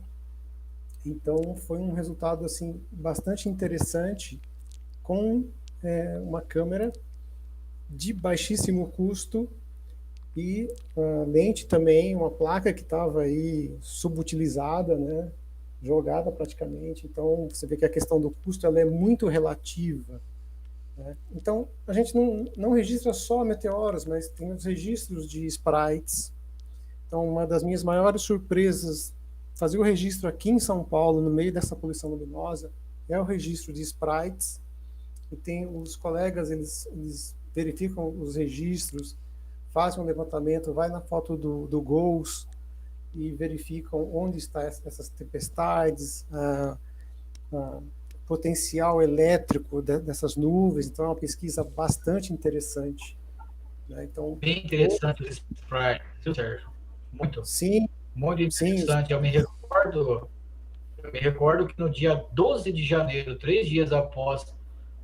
Então, foi um resultado assim, bastante interessante, com uma câmera de baixíssimo custo e lente também, uma placa que estava aí subutilizada, né, jogada praticamente. Então, você vê que a questão do custo ela é muito relativa, né? Então, a gente não registra só meteoros, mas tem os registros de sprites. Então, uma das minhas maiores surpresas, fazer o registro aqui em São Paulo, no meio dessa poluição luminosa, é o registro de sprites. E tem os colegas, eles verificam os registros, fazem um levantamento, vai na foto do GOES e verificam onde estão essas tempestades, potencial elétrico dessas nuvens. Então é uma pesquisa bastante interessante, né? Então, bem interessante esse sprite, viu, Sérgio? Muito. Sim, Muito interessante. sim. Eu me recordo que no dia 12 de janeiro, 3 dias após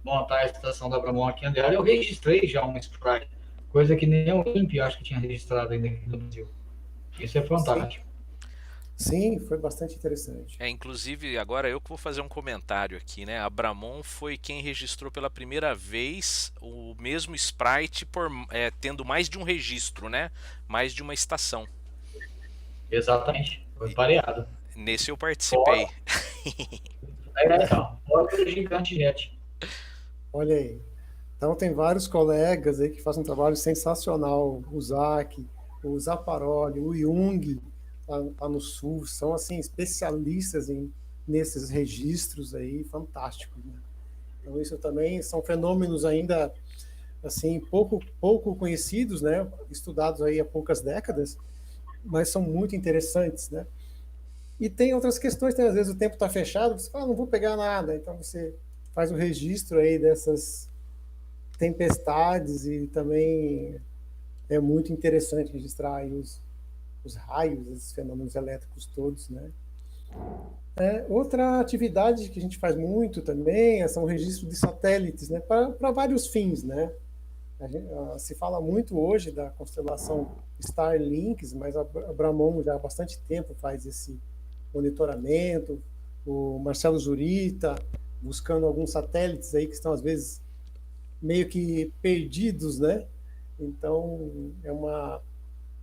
montar a estação da Bramon aqui em Andrade, eu registrei já um sprite, coisa que nem o INPE acho que tinha registrado ainda aqui no Brasil. Isso é fantástico. Sim, foi bastante interessante. Inclusive, agora eu que vou fazer um comentário aqui, né? A Bramon foi quem registrou pela primeira vez o mesmo sprite tendo mais de um registro, né? Mais de uma estação. Exatamente. Foi pareado. Nesse eu participei. Então. Fora o Gigante Jet. Olha aí. Então tem vários colegas aí que fazem um trabalho sensacional. O Zac, o Zaparoli, o Jung, tá no Sul, são assim especialistas nesses registros aí, fantásticos, né? Então isso também são fenômenos ainda assim pouco conhecidos, né? Estudados aí há poucas décadas, mas são muito interessantes, né? E tem outras questões, às vezes o tempo está fechado, você fala, não vou pegar nada, então você faz o registro aí dessas tempestades e também é muito interessante registrar aí os raios, esses fenômenos elétricos todos, né? Outra atividade que a gente faz muito também são o registro de satélites, né? Para vários fins, né? Se fala muito hoje da constelação Starlink, mas a Bramon já há bastante tempo faz esse monitoramento. O Marcelo Zurita buscando alguns satélites aí que estão às vezes meio que perdidos, né? Então é uma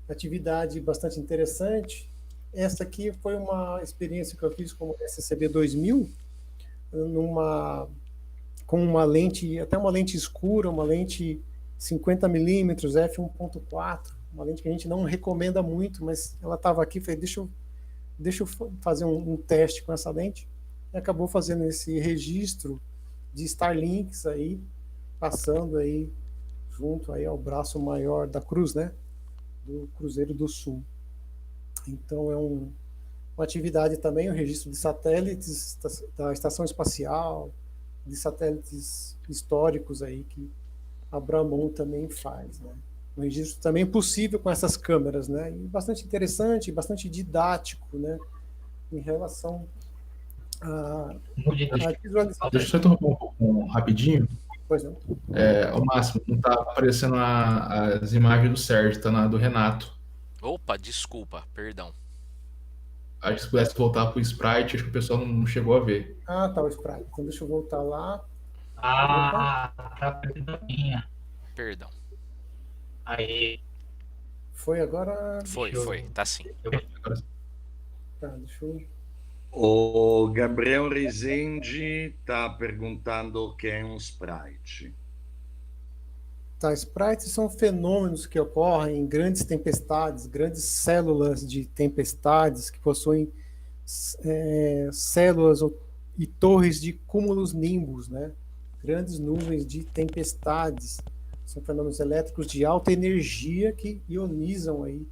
atividade bastante interessante. Essa aqui foi uma experiência que eu fiz com o SCB 2000, com uma lente, até uma lente escura, uma lente 50mm f1.4, uma lente que a gente não recomenda muito, mas ela estava aqui, falei, deixa eu fazer um teste com essa lente, e acabou fazendo esse registro de Starlinks aí, passando aí junto aí ao braço maior da cruz, né, do Cruzeiro do Sul. Então é uma atividade também, o registro de satélites da estação espacial, de satélites históricos aí que a Bramon também faz, né? Um registro também possível com essas câmeras, né? E bastante interessante, bastante didático, né? Em relação a visualização. Deixa eu só interromper um pouco rapidinho. Pois não. O Máximo, não está aparecendo as imagens do Sérgio, está na do Renato. Opa, desculpa, perdão. Acho que se pudesse voltar pro Sprite, acho que o pessoal não chegou a ver. Ah, tá, o Sprite. Então deixa eu voltar lá. Ah, tá perdendo a minha. Perdão. Aí, Foi agora. Foi, Show. foi. Tá sim. Agora, Tá, deixa eu. O Gabriel Rezende está perguntando o que é um sprite. Tá, sprites são fenômenos que ocorrem em grandes tempestades, grandes células de tempestades que possuem células e torres de cúmulos nimbus, né? Grandes nuvens de tempestades. São fenômenos elétricos de alta energia que ionizam aí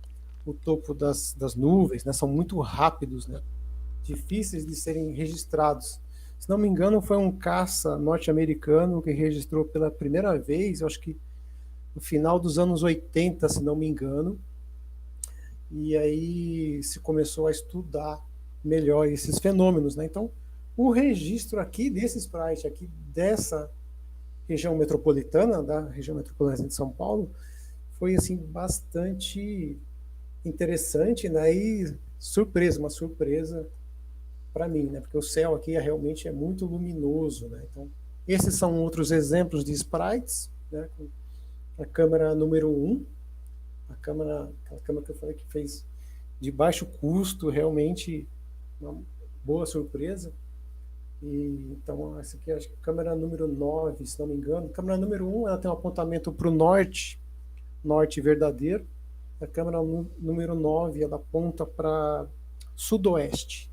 o topo das nuvens, né? São muito rápidos, né? Difíceis de serem registrados. Se não me engano, foi um caça norte-americano que registrou pela primeira vez, eu acho que no final dos anos 80, se não me engano, e aí se começou a estudar melhor esses fenômenos, né? Então, o registro aqui desse sprite, aqui dessa região metropolitana, da região metropolitana de São Paulo, foi assim bastante interessante, né? E uma surpresa para mim, né? Porque o céu aqui realmente é muito luminoso, né? Então, esses são outros exemplos de sprites, né? A câmera número 1, aquela câmera que eu falei que fez de baixo custo, realmente uma boa surpresa. E, então, essa aqui é a câmera número 9, se não me engano. A câmera número 1, ela tem um apontamento para o norte verdadeiro. A câmera número 9, ela aponta para sudoeste.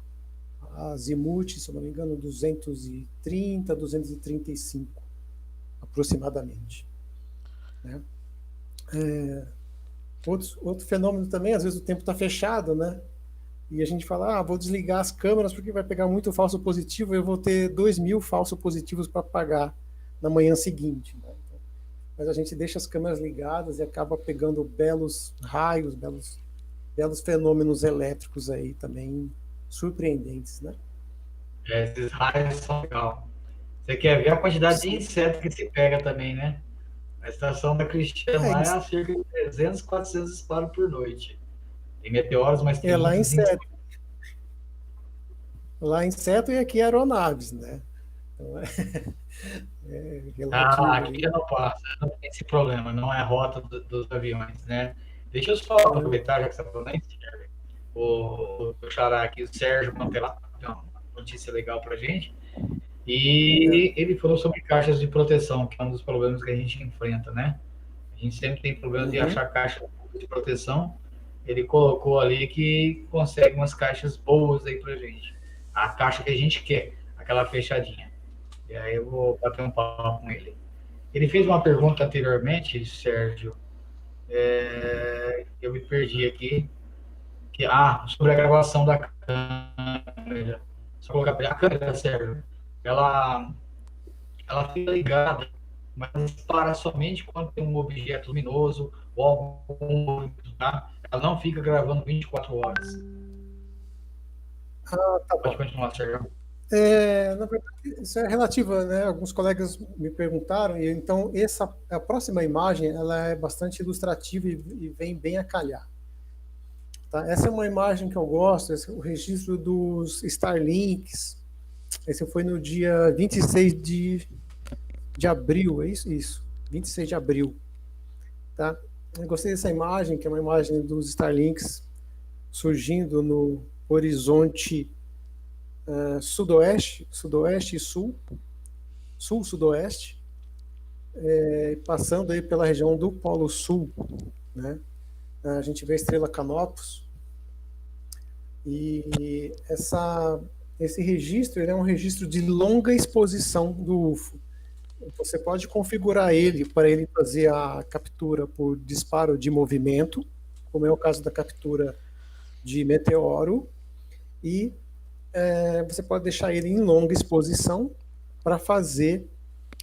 Azimuth, se não me engano, 230, 235, aproximadamente. Né? Outro fenômeno também, às vezes o tempo está fechado, né? E a gente fala, vou desligar as câmeras porque vai pegar muito falso positivo, eu vou ter 2.000 falsos positivos para pagar na manhã seguinte. Né? Então, mas a gente deixa as câmeras ligadas e acaba pegando belos raios, belos fenômenos elétricos aí também surpreendentes, né? esses raios são legal. Você quer ver a quantidade de insetos que se pega também, né? A estação da Cristiano lá é a cerca de 300, 400 disparos por noite. Tem meteoros, mas tem lá inseto. Lá inseto e aqui aeronaves, né? Então, aqui não passa, não tem esse problema, não é a rota dos aviões, né? Deixa eu só aproveitar, já que você está falando, o xará aqui, o Sérgio Mantelar, tem uma notícia legal para a gente. E ele falou sobre caixas de proteção, que é um dos problemas que a gente enfrenta, né? A gente sempre tem problema de achar caixa de proteção. Ele colocou ali que consegue umas caixas boas aí pra gente. A caixa que a gente quer, aquela fechadinha. E aí eu vou bater um papo com ele. Ele fez uma pergunta anteriormente, Sérgio. Eu me perdi aqui. Sobre a gravação da câmera. Só colocar a câmera, Sérgio. Ela fica ligada, mas para somente quando tem um objeto luminoso ou algum, tá? Ela não fica gravando 24 horas. Tá Pode continuar, Sérgio. Na verdade, isso é relativo, né? Alguns colegas me perguntaram, e então a próxima imagem ela é bastante ilustrativa e vem bem a calhar. Tá? Essa é uma imagem que eu gosto, esse é o registro dos Starlinks. Esse foi no dia 26 de abril, é isso? 26 de abril. Tá? Eu gostei dessa imagem, que é uma imagem dos Starlinks surgindo no horizonte sudoeste e sul-sudoeste, passando aí pela região do Polo Sul, né? A gente vê a estrela Canopus, e esse registro ele é um registro de longa exposição do UFO. Você pode configurar ele para ele fazer a captura por disparo de movimento, como é o caso da captura de meteoro, e você pode deixar ele em longa exposição para fazer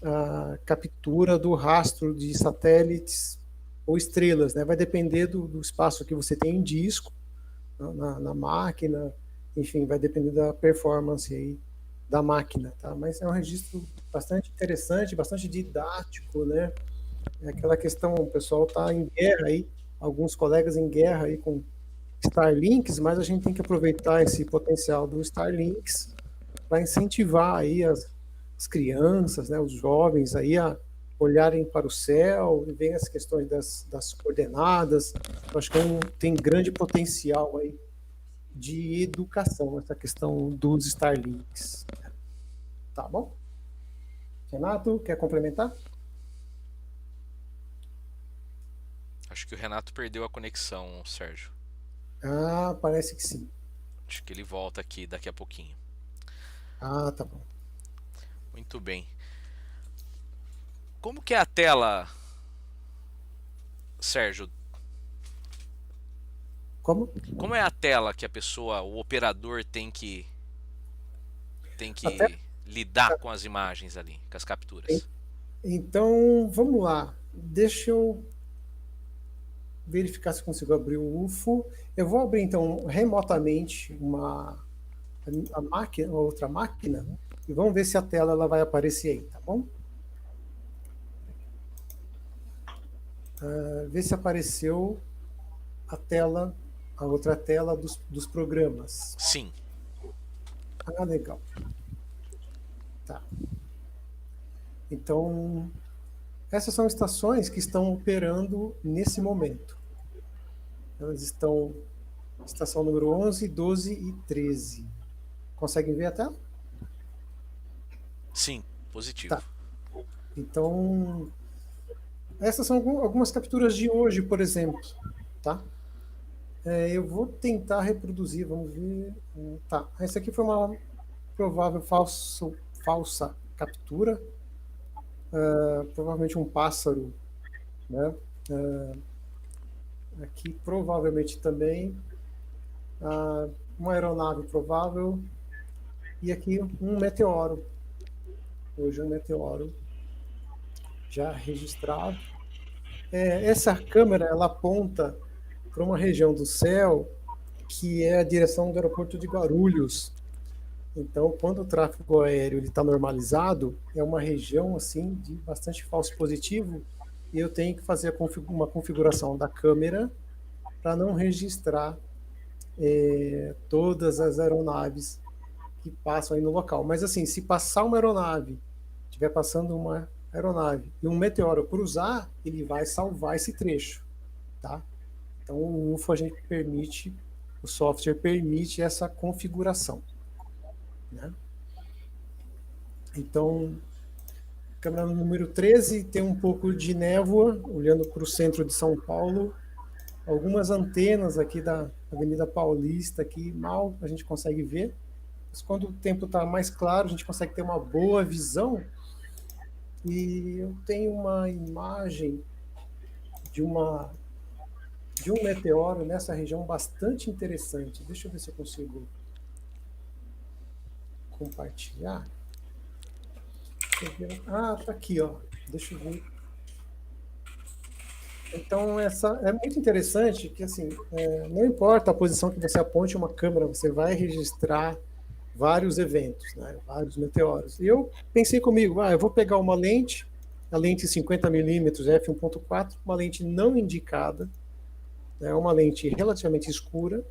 a captura do rastro de satélites ou estrelas, né? Vai depender do espaço que você tem em disco, na máquina, enfim, vai depender da performance aí da máquina, tá? Mas é um registro bastante interessante, bastante didático, né? É aquela questão, o pessoal está em guerra aí, alguns colegas em guerra aí com Starlinks, mas a gente tem que aproveitar esse potencial do Starlinks para incentivar aí as crianças, né, os jovens aí a olharem para o céu e ver as questões das coordenadas. Eu acho que tem grande potencial aí de educação essa questão dos Starlinks. Tá bom? Renato, quer complementar? Acho que o Renato perdeu a conexão, Sérgio. Ah, parece que sim. Acho que ele volta aqui daqui a pouquinho. Ah, tá bom. Muito bem. Como que é a tela, Sérgio? Como? Como é a tela que a pessoa, o operador tem que Até- lidar com as imagens ali, com as capturas? Então, vamos lá. Deixa eu verificar se consigo abrir o UFO. Eu vou abrir, então, remotamente a máquina, outra máquina, e vamos ver se a tela ela vai aparecer aí, tá bom? Ver se apareceu a tela, a outra tela dos programas. Sim. Ah, legal. Tá. Então, essas são estações que estão operando nesse momento. Elas estão estação número 11, 12 e 13. Conseguem ver a tela? Sim, positivo. Tá. Então, essas são algumas capturas de hoje, por exemplo, tá? Eu vou tentar reproduzir, vamos ver. Tá, essa aqui foi uma provável falsa captura. Provavelmente um pássaro, né? Aqui provavelmente também uma aeronave provável. E aqui um meteoro. Hoje um meteoro já registrado. Essa câmera ela aponta para uma região do céu que é a direção do aeroporto de Guarulhos. Então, quando o tráfego aéreo está normalizado, é uma região assim de bastante falso positivo e eu tenho que fazer uma configuração da câmera para não registrar todas as aeronaves que passam aí no local. Mas assim, se passar uma aeronave, estiver passando uma aeronave e um meteoro cruzar, ele vai salvar esse trecho, tá? Então o UFO a gente permite, o software permite essa configuração, né? Então, câmera número 13 tem um pouco de névoa, olhando para o centro de São Paulo, algumas antenas aqui da Avenida Paulista, aqui mal a gente consegue ver, mas quando o tempo está mais claro, a gente consegue ter uma boa visão. E eu tenho uma imagem de um meteoro nessa região bastante interessante. Deixa eu ver se eu consigo compartilhar. Ah, tá aqui, ó. Deixa eu ver. Então, essa é muito interessante que, assim, não importa a posição que você aponte uma câmera, você vai registrar vários eventos, né? Vários meteoros. E eu pensei comigo, eu vou pegar uma lente, a lente 50mm f1.4, uma lente não indicada, né? Uma lente relativamente escura.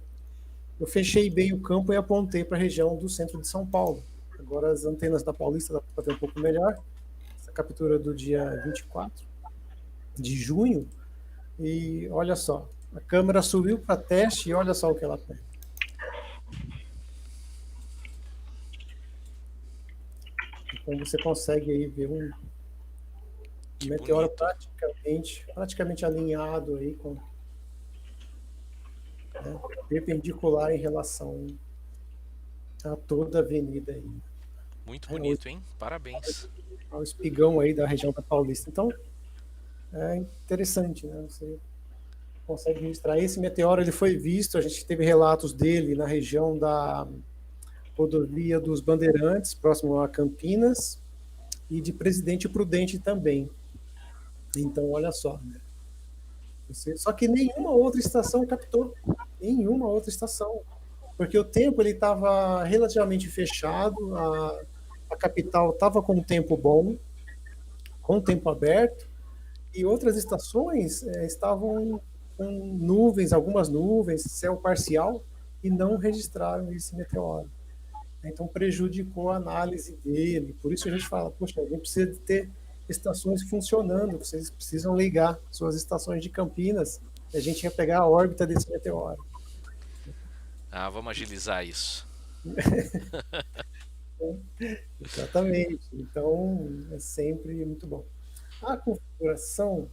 Eu fechei bem o campo e apontei para a região do centro de São Paulo. Agora as antenas da Paulista dá para ver um pouco melhor. Essa captura do dia 24 de junho. E olha só, a câmera subiu para teste e olha só o que ela tem. Então você consegue aí ver um meteoro praticamente alinhado aí com, né, perpendicular em relação a toda a avenida aí. Muito bonito, hein? Parabéns. Ao espigão aí da região da Paulista. Então, é interessante, né? Você consegue registrar. Esse meteoro ele foi visto, a gente teve relatos dele na região da rodovia dos Bandeirantes, próximo a Campinas, e de Presidente Prudente também. Então, olha só. Né? Só que nenhuma outra estação captou. Nenhuma outra estação. Porque o tempo ele estava relativamente fechado, a capital estava com um tempo bom, com o tempo aberto, e outras estações estavam com nuvens, algumas nuvens, céu parcial, e não registraram esse meteoro. Então prejudicou a análise dele. Por isso a gente fala, poxa, a gente precisa de ter estações funcionando, vocês precisam ligar suas estações de Campinas, e a gente ia pegar a órbita desse meteoro. Ah, vamos agilizar isso. Exatamente. Então é sempre muito bom. A configuração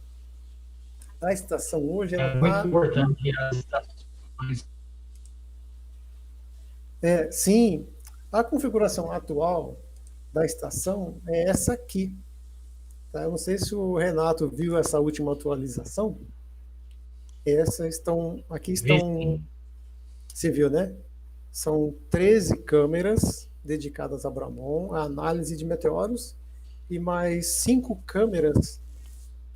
da estação hoje, ela É muito está... importante as estações. Sim, a configuração atual da estação é essa aqui. Tá? Eu não sei se o Renato viu essa última atualização. Aqui estão, você viu, né? São 13 câmeras dedicadas a Bramon, a análise de meteoros, e mais 5 câmeras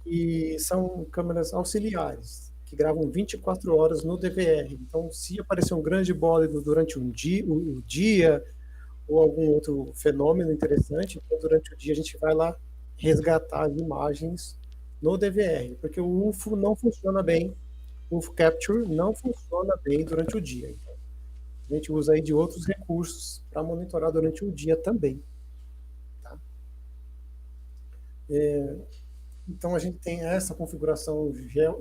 que são câmeras auxiliares, que gravam 24 horas no DVR. Então, se aparecer um grande bólido durante o dia ou algum outro fenômeno interessante, então, durante o dia a gente vai lá resgatar as imagens no DVR, porque o UFO não funciona bem, o UFO Capture não funciona bem durante o dia. Então, a gente usa aí de outros recursos para monitorar durante o dia também. Tá? Então a gente tem essa configuração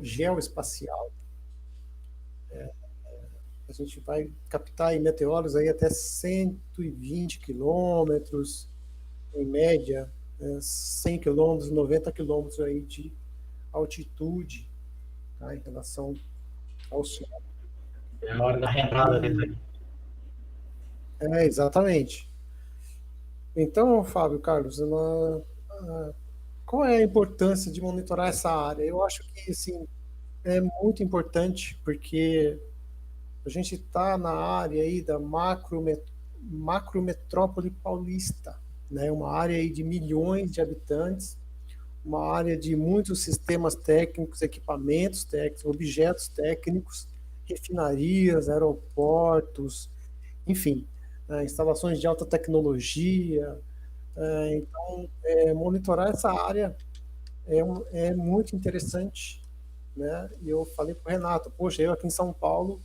geoespacial. A gente vai captar aí meteoros aí até 120 quilômetros, em média, 100 quilômetros, 90 quilômetros aí de altitude, tá, em relação ao Sol. É a hora da reentrada deles aí. Exatamente. Então, Fábio, Carlos, qual é a importância de monitorar essa área? Eu acho que, assim, é muito importante, porque a gente está na área aí da macrometrópole paulista, né? Uma área aí de milhões de habitantes, uma área de muitos sistemas técnicos, equipamentos técnicos, objetos técnicos, refinarias, aeroportos, enfim, instalações de alta tecnologia. Então, monitorar essa área é muito interessante, né? E eu falei para o Renato, poxa, eu aqui em São Paulo,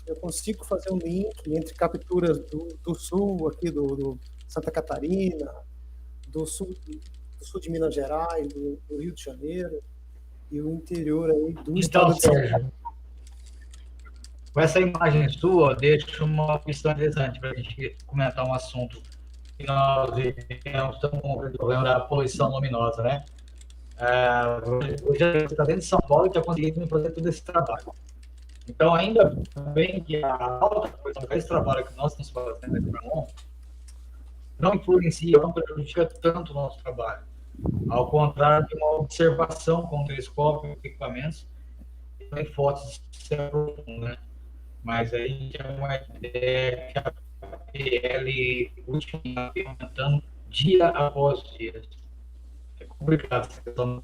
eu consigo fazer um link entre capturas do sul, aqui do Santa Catarina, do sul de Minas Gerais, do Rio de Janeiro, e o interior aí do Então, estado de São Paulo. Sérgio, com essa imagem sua, deixa uma questão interessante para a gente comentar um assunto que nós estamos com o problema da poluição luminosa, né? Hoje você está dentro de São Paulo e está conseguindo fazer todo esse trabalho. Então, ainda bem que a alta poluição desse trabalho que nós estamos fazendo aqui na MON não influencia, não prejudica tanto o nosso trabalho. Ao contrário de uma observação com telescópio e equipamentos, tem fotos de céu profundo, né? Mas aí a gente tem uma ideia que a PL continua aumentando dia após dia. É complicado essa questão.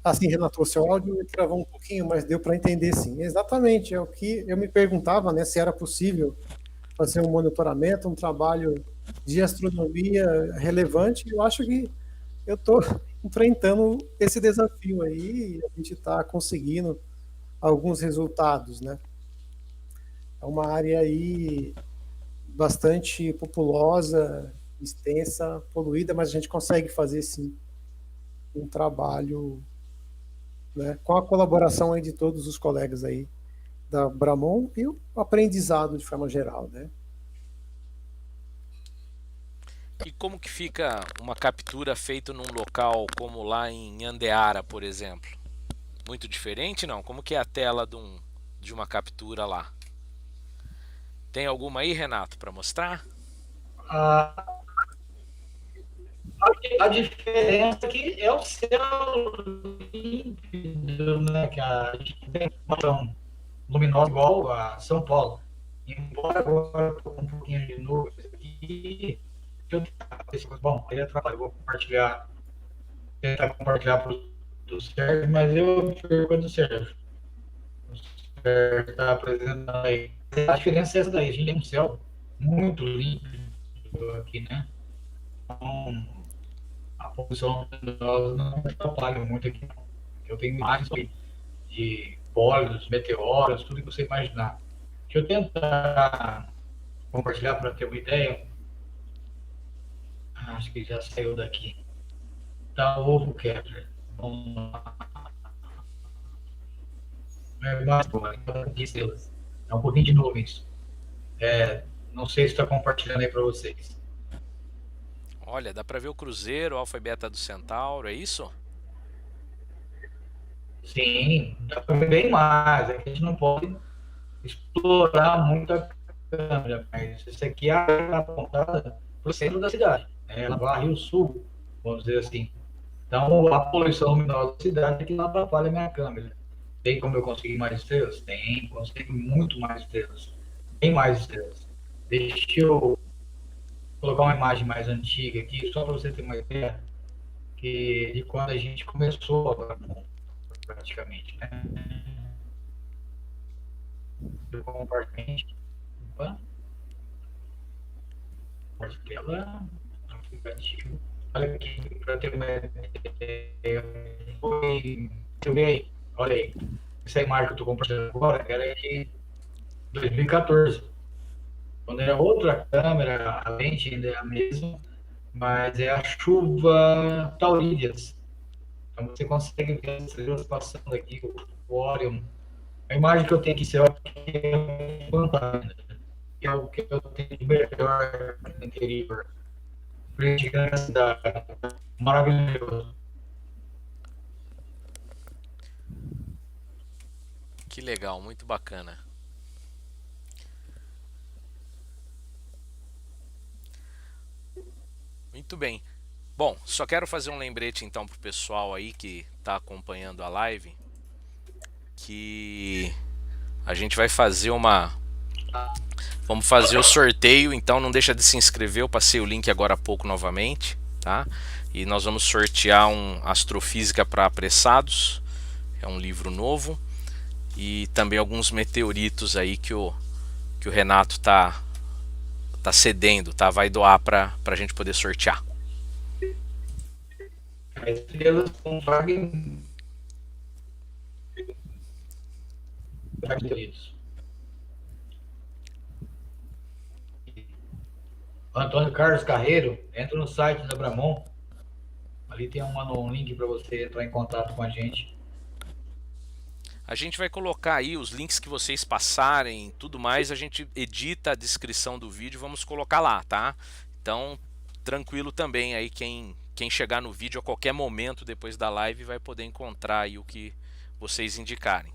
Assim, Renato, o seu áudio travou um pouquinho, mas deu para entender sim. Exatamente, é o que eu me perguntava, né, se era possível fazer um monitoramento, um trabalho de astronomia relevante. Eu acho que eu estou enfrentando esse desafio aí e a gente está conseguindo alguns resultados, né? É uma área aí bastante populosa, extensa, poluída, mas a gente consegue fazer sim um trabalho, né, com a colaboração aí de todos os colegas aí da Bramon e o aprendizado de forma geral, né? E como que fica uma captura feita num local como lá em Andeara, por exemplo? Muito diferente, não? Como que é a tela de uma captura lá? Tem alguma aí, Renato, para mostrar? A diferença aqui é o céu límpido, né? Que a gente tem uma luminosa igual a São Paulo. Embora agora estou com um pouquinho de nuvens aqui, bom, aí eu vou tentar compartilhar para o Sérgio, mas eu pergunto do Sérgio. O Sérgio está apresentando aí. A diferença é essa daí, a gente tem um céu muito límpido aqui, né? Então, a poluição luminosa não atrapalha muito aqui. Eu tenho imagens de bólidos, meteoros, tudo que você imaginar. Deixa eu tentar compartilhar para ter uma ideia. Acho que já saiu daqui. Tá, o ovo Kepler. Vamos lá. É mais de estrelas. É um pouquinho de nuvens. Não sei se está compartilhando aí para vocês. Olha, dá para ver o Cruzeiro, o Alfa e Beta do Centauro, é isso? Sim, dá para ver bem mais. É que a gente não pode explorar muito a câmera, mas isso aqui é apontada para o centro da cidade. Ela varre o sul, vamos dizer assim. Então, a poluição luminosa da cidade é que não atrapalha a minha câmera. Tem como eu conseguir mais estrelas? Tem, consigo muito mais estrelas. Bem mais estrelas. Deixa eu colocar uma imagem mais antiga aqui, só para você ter uma ideia de quando a gente começou agora, praticamente, né? Eu compartilho. Opa. Tela, aplicativo. Olha aqui, para ter uma ideia. Deixa eu ver aí. Olha aí. Essa imagem que eu estou compartilhando agora, ela é de 2014. Quando era outra câmera, a lente ainda é a mesma, mas é a chuva Taurídeas. Então você consegue ver as estrelas passando aqui, o Orion. A imagem que eu tenho aqui, você olha que é fantástica. É o que eu tenho de melhor no interior. Frente à cidade. Maravilhoso. Que legal, muito bacana. Muito bem. Bom, só quero fazer um lembrete então pro pessoal aí que está acompanhando a live, que a gente vai fazer vamos fazer o sorteio, então não deixa de se inscrever. Eu passei o link agora há pouco novamente, tá? E nós vamos sortear um Astrofísica para Apressados, é um livro novo, e também alguns meteoritos aí que o Renato tá cedendo, tá? Vai doar para a gente poder sortear. As estrelas são fragmentos. Antônio Carlos Carreiro, entra no site da Bramon. Ali tem um link para você entrar em contato com a gente. A gente vai colocar aí os links que vocês passarem, tudo mais, a gente edita a descrição do vídeo, vamos colocar lá, tá? Então, tranquilo também aí, quem chegar no vídeo a qualquer momento depois da live vai poder encontrar aí o que vocês indicarem.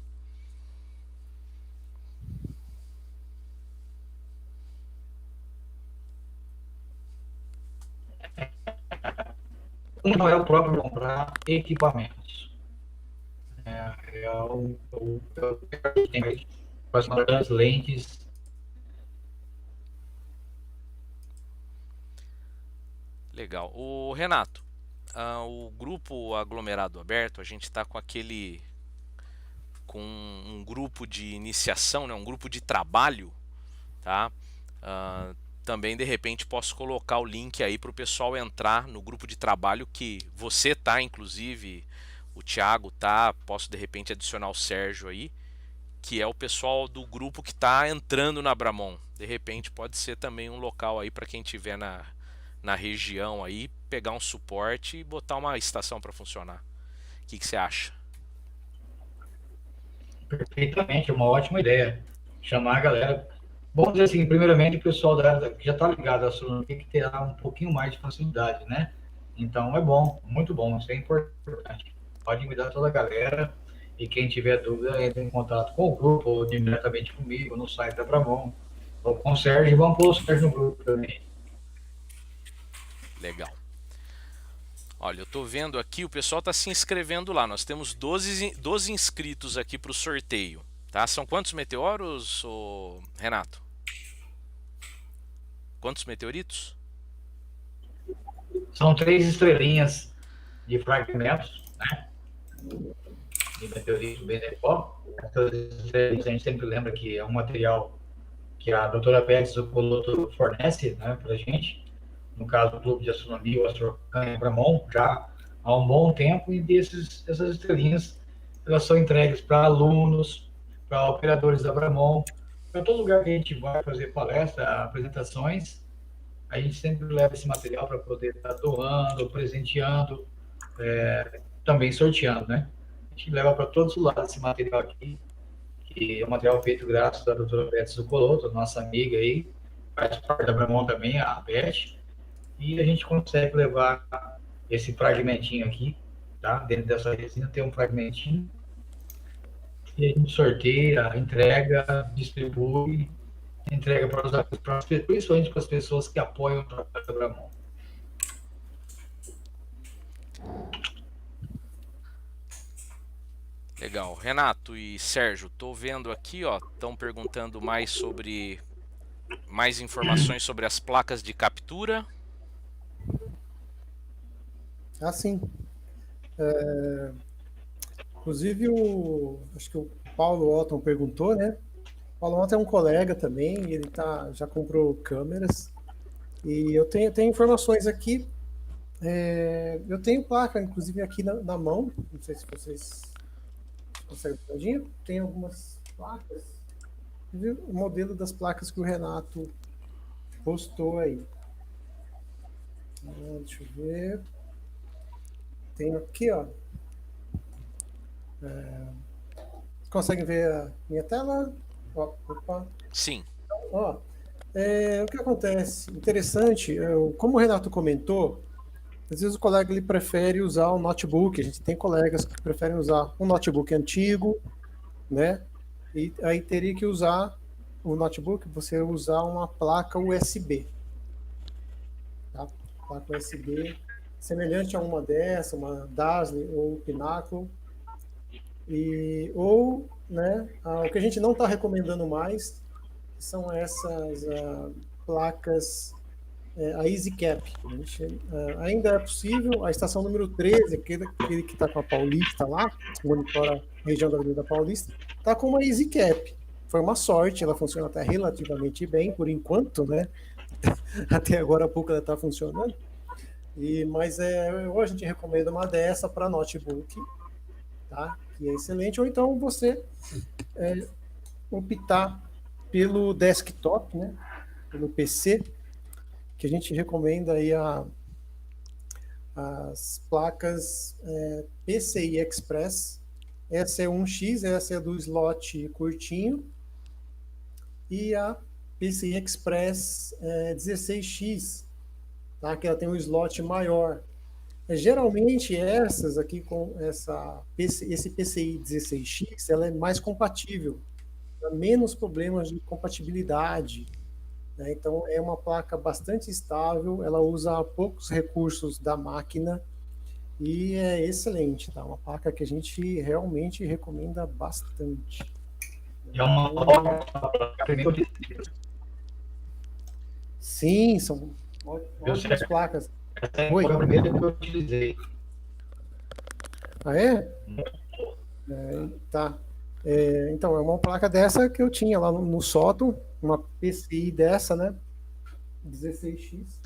Não é o próprio comprar equipamentos. Tem as lentes. Legal. O Renato, o grupo Aglomerado Aberto, a gente está com um grupo de iniciação, né, um grupo de trabalho, tá? Também de repente posso colocar o link aí para o pessoal entrar no grupo de trabalho que você tá, inclusive o Thiago tá, posso de repente adicionar o Sérgio aí, que é o pessoal do grupo que está entrando na Bramon. De repente pode ser também um local aí para quem tiver na região aí, pegar um suporte e botar uma estação para funcionar. O que você acha? Perfeitamente, uma ótima ideia. Chamar a galera. Vamos dizer assim, primeiramente, o pessoal que já está ligado à astronomia tem que ter um pouquinho mais de facilidade, né? Então é bom, muito bom, isso é importante. Pode convidar toda a galera e quem tiver dúvida entre em contato com o grupo ou diretamente comigo no site da Bramon ou com o Sérgio, vamos pôr o Sérgio no grupo também. Legal. Olha, eu tô vendo aqui, o pessoal está se inscrevendo lá. Nós temos 12 inscritos aqui para o sorteio, tá? São quantos meteoros, Renato? Quantos meteoritos? São 3 estrelinhas de fragmentos, né? De meteorito Benepó. Essas estrelinhas a gente sempre lembra que é um material que a doutora Pérez, o piloto, fornece, né, para a gente. No caso do Clube de Astronomia, o Astrocanha Bramon, já há um bom tempo, e essas estrelinhas elas são entregues para alunos, para operadores da Bramon, para todo lugar que a gente vai fazer palestra, apresentações, a gente sempre leva esse material para poder estar doando, presenteando, também sorteando, né? A gente leva para todos os lados esse material aqui, que é um material feito graças à doutora Beth Zucoloto, nossa amiga aí, faz parte da Bramon também, a Beth, e a gente consegue levar esse fragmentinho aqui, tá? Dentro dessa resina tem um fragmentinho, e a gente sorteia, entrega, distribui, entrega principalmente para as pessoas que apoiam o trabalho da Bramon. Legal. Renato e Sérgio, tô vendo aqui, ó, estão perguntando mais informações sobre as placas de captura. Ah, sim. Inclusive, acho que o Paulo Otton perguntou, né? O Paulo Otton é um colega também, e ele já comprou câmeras. E eu tenho informações aqui. Eu tenho placa, inclusive, aqui na mão. Não sei se vocês conseguem ver. Todinho. Tem algumas placas. Viu? O modelo das placas que o Renato postou aí. Deixa eu ver. Tenho aqui, ó. Conseguem ver a minha tela? Opa. Sim. Ó, o que acontece? Interessante, como o Renato comentou, às vezes o colega ele prefere usar um notebook. A gente tem colegas que preferem usar um notebook antigo, né? E aí teria que usar o notebook, você usar uma placa USB. Tá? Placa USB semelhante a uma dessa, uma Dazzle ou Pinnacle. Ou, né, o que a gente não está recomendando mais são essas placas, a EasyCap. Ainda é possível, a estação número 13, aquele que está com a Paulista lá, monitora a região da Avenida Paulista, está com uma EasyCap. Foi uma sorte, ela funciona até relativamente bem, por enquanto, né? Até agora há pouco ela está funcionando. Mas hoje a gente recomenda uma dessa para notebook, tá? Que é excelente, ou então você optar pelo desktop, né? Pelo PC, que a gente recomenda aí as placas PCI Express. Essa é 1X, essa é do slot curtinho, e a PCI Express 16X, tá? Que ela tem um slot maior. Geralmente essas aqui com esse PCI 16X, ela é mais compatível, menos problemas de compatibilidade, né? Então é uma placa bastante estável, ela usa poucos recursos da máquina e é excelente, tá? Uma placa que a gente realmente recomenda bastante. É uma Sim, são ótimas placas. Essa foi a primeira que eu utilizei. Ah, é? Tá. Então, é uma placa dessa que eu tinha lá no sótão, uma PCI dessa, né? 16X,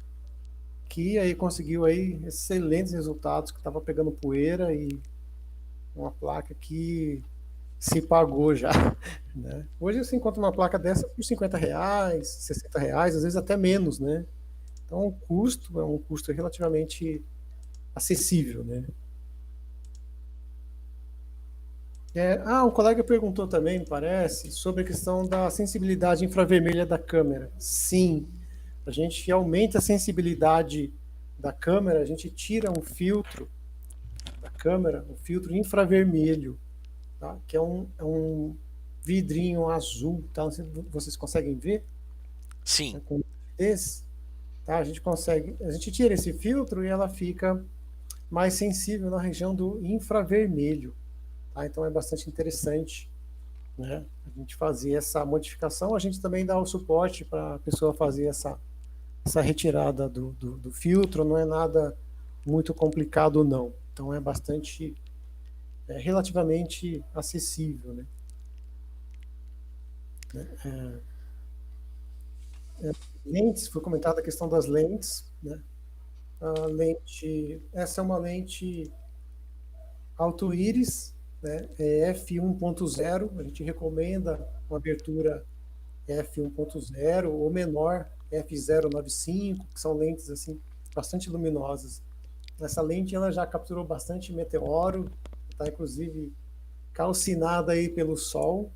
que aí conseguiu aí excelentes resultados, que estava pegando poeira, e uma placa que se pagou já, né? Hoje você encontra uma placa dessa por R$50, R$60, às vezes até menos, né? Então o custo é um custo relativamente acessível, né? Um colega perguntou também, me parece, sobre a questão da sensibilidade infravermelha da câmera. Sim, a gente aumenta a sensibilidade da câmera, a gente tira um filtro da câmera, um filtro infravermelho, tá? Que é um vidrinho azul, tá? Não sei se vocês conseguem ver? Sim. Com esse, tá? A gente tira esse filtro e ela fica mais sensível na região do infravermelho. Então é bastante interessante, né, a gente fazer essa modificação. A gente também dá o suporte para a pessoa fazer essa retirada do filtro, não é nada muito complicado não. Então é bastante, relativamente acessível, né? Lentes, foi comentada a questão das lentes, né? Essa é uma lente alto-íris, né? É f1.0, a gente recomenda uma abertura f1.0 ou menor, f0.95, que são lentes assim bastante luminosas. Essa lente ela já capturou bastante meteoro, está inclusive calcinada aí pelo sol,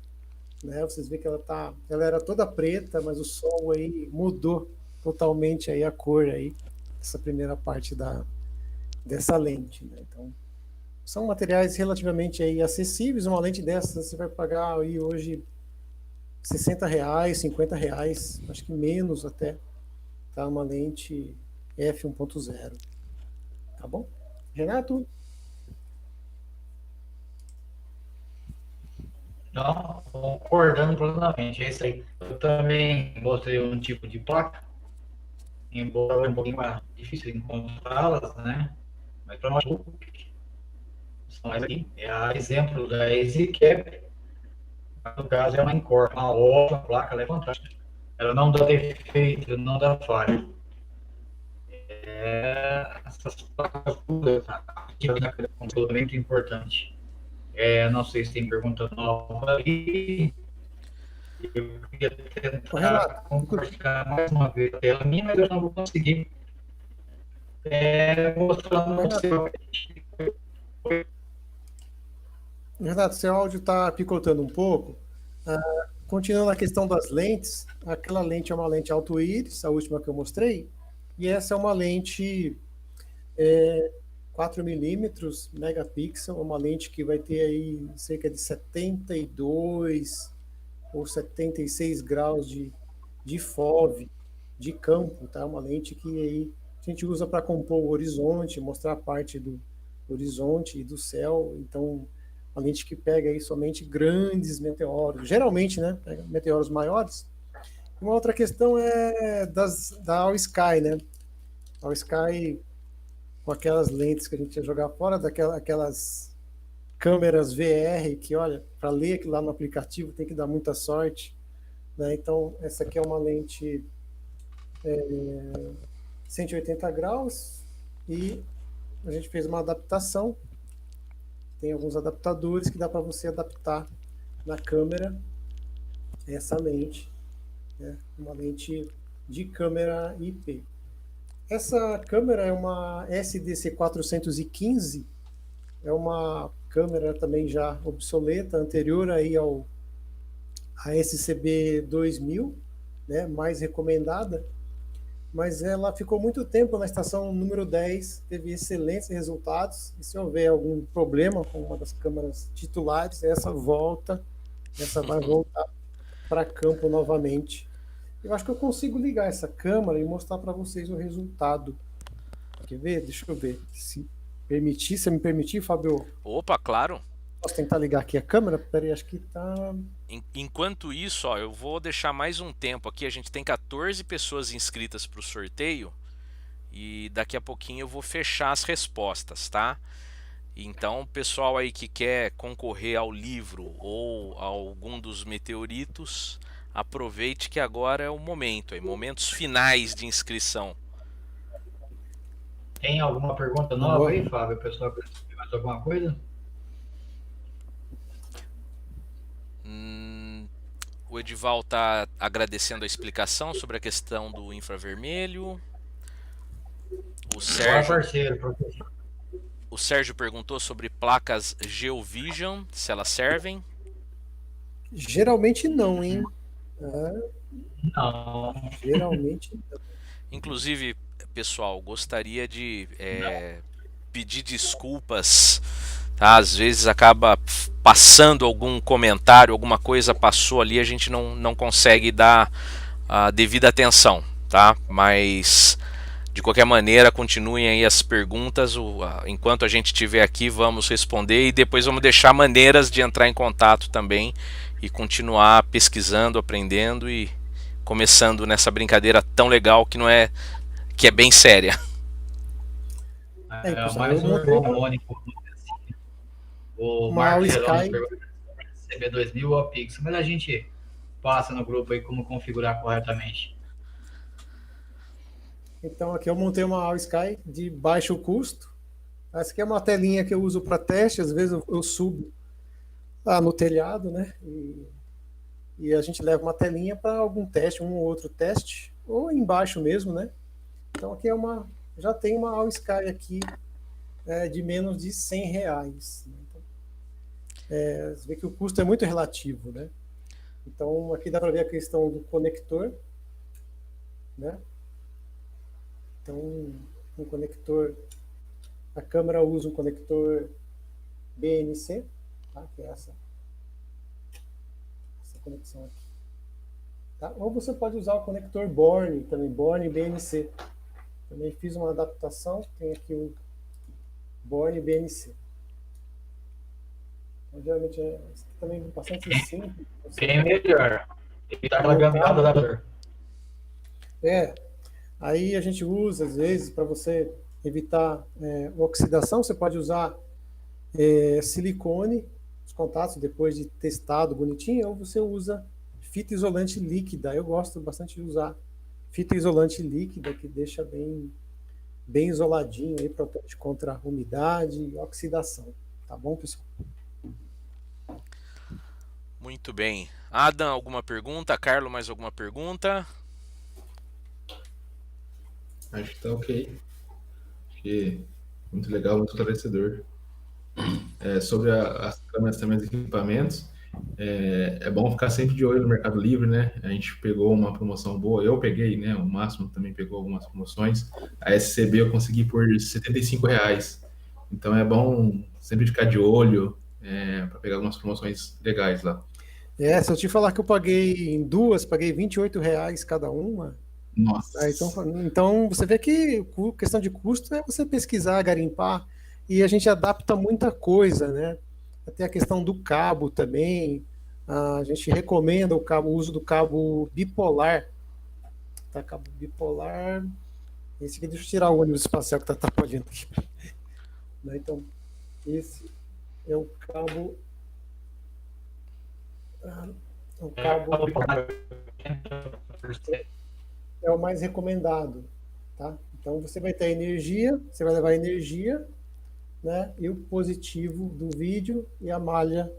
né? Vocês veem que ela era toda preta, mas o sol aí mudou totalmente aí a cor aí, essa primeira parte dessa lente, né? Então, são materiais relativamente aí acessíveis. Uma lente dessa você vai pagar aí hoje R$ 60, R$ 50, acho que menos até, tá? Uma lente f1.0, tá bom? Renato? Não, concordando plenamente, é isso aí. Eu também mostrei um tipo de placa, embora é um pouquinho mais difícil de encontrá-las, né? Mas para nós, são mais aqui. É a exemplo da EasyCap, no caso é uma Encore, uma ótima placa, ela é fantástica. Ela não dá defeito, não dá falha. Essas placas todas, é absolutamente importante. Não sei se tem pergunta nova aí. Eu queria Ô, Renato, tentar compartilhar mais uma vez a tela minha, mas eu não vou conseguir mostrando o Renato, seu. Renato, seu áudio está picotando um pouco. Continuando a questão das lentes, aquela lente é uma lente alto-íris, a última que eu mostrei, e essa é uma lente 4 milímetros megapixel, uma lente que vai ter aí cerca de 72 ou 76 graus de FOV, de campo, tá? Uma lente que aí a gente usa para compor o horizonte, mostrar a parte do horizonte e do céu. Então, uma lente que pega aí somente grandes meteoros, geralmente, né? Pega meteoros maiores. Uma outra questão é da All Sky, né? All Sky com aquelas lentes que a gente ia jogar fora, aquelas câmeras VR que, olha, para ler aquilo lá no aplicativo tem que dar muita sorte, né? Então, essa aqui é uma lente 180 graus e a gente fez uma adaptação. Tem alguns adaptadores que dá para você adaptar na câmera essa lente, né? Uma lente de câmera IP. Essa câmera é uma SDC415, é uma câmera também já obsoleta, anterior aí a SCB 2000, né, mais recomendada, mas ela ficou muito tempo na estação número 10, teve excelentes resultados, e se houver algum problema com uma das câmeras titulares, essa vai voltar para campo novamente. Eu acho que eu consigo ligar essa câmera e mostrar para vocês o resultado. Quer ver? Deixa eu ver. Se me permitir, Fábio, Opa, claro. posso tentar ligar aqui a câmera? Peraí, acho que tá. Enquanto isso, ó, eu vou deixar mais um tempo aqui. A gente tem 14 pessoas inscritas para o sorteio e daqui a pouquinho eu vou fechar as respostas, tá? Então, pessoal aí que quer concorrer ao livro ou a algum dos meteoritos, aproveite que agora é o momento, momentos finais de inscrição. Tem alguma pergunta nova aí, Fábio? O pessoal quer saber mais alguma coisa? O Edival está agradecendo a explicação sobre a questão do infravermelho. O Sérgio perguntou sobre placas GeoVision, se elas servem. Geralmente não, hein? Não. Geralmente não. Inclusive, pessoal, gostaria de pedir desculpas, tá? Às vezes acaba passando algum comentário, alguma coisa passou ali, a gente não consegue dar a devida atenção, tá? Mas de qualquer maneira, continuem aí as perguntas, enquanto a gente estiver aqui vamos responder e depois vamos deixar maneiras de entrar em contato também e continuar pesquisando, aprendendo e começando nessa brincadeira tão legal que é bem séria. Mais um harmônico. O Mark CB2000 ou a Pixel, mas a gente passa no grupo aí como configurar corretamente. Então aqui eu montei uma All Sky de baixo custo. Essa aqui é uma telinha que eu uso para teste, às vezes eu subo no telhado, né? E a gente leva uma telinha para algum teste, um ou outro teste, ou embaixo mesmo, né? Então aqui já tem uma All Sky aqui de menos de R$ 100. Né? Então, você vê que o custo é muito relativo, né? Então aqui dá para ver a questão do conector, né? Então um conector, a câmera usa um conector BNC, tá? Que é essa conexão aqui. Tá? Ou você pode usar o conector Born, também Born BNC. Também fiz uma adaptação, tem aqui o Born BNC. Então, geralmente é também bastante simples. Bem melhor. Evitar aquela gambiarra da dor. Aí a gente usa, às vezes, para você evitar oxidação, você pode usar silicone, os contatos, depois de testado bonitinho, ou você usa fita isolante líquida. Eu gosto bastante de usar fita isolante líquida, que deixa bem isoladinho, aí, protege contra umidade e oxidação. Tá bom, pessoal? Muito bem. Adam, alguma pergunta? Carlos, mais alguma pergunta? Acho que tá ok. Acho que muito legal, muito esclarecedor. Sobre as câmeras também, os equipamentos, é bom ficar sempre de olho no Mercado Livre, né? A gente pegou uma promoção boa, eu peguei, né? O Máximo também pegou algumas promoções. A SCB eu consegui por R$ 75. Então é bom sempre ficar de olho para pegar algumas promoções legais lá. Se eu te falar que eu paguei em duas, paguei R$ 28 cada uma. Nossa. Então você vê que questão de custo é você pesquisar, garimpar, e a gente adapta muita coisa, né? Até a questão do cabo também. A gente recomenda o uso do cabo bipolar. Tá, cabo bipolar. Esse aqui, deixa eu tirar o ônibus espacial que tá atrapalhando aqui. Então, esse é o cabo. É o mais recomendado, tá? Então você vai ter energia, você vai levar energia, né? E o positivo do vídeo e a malha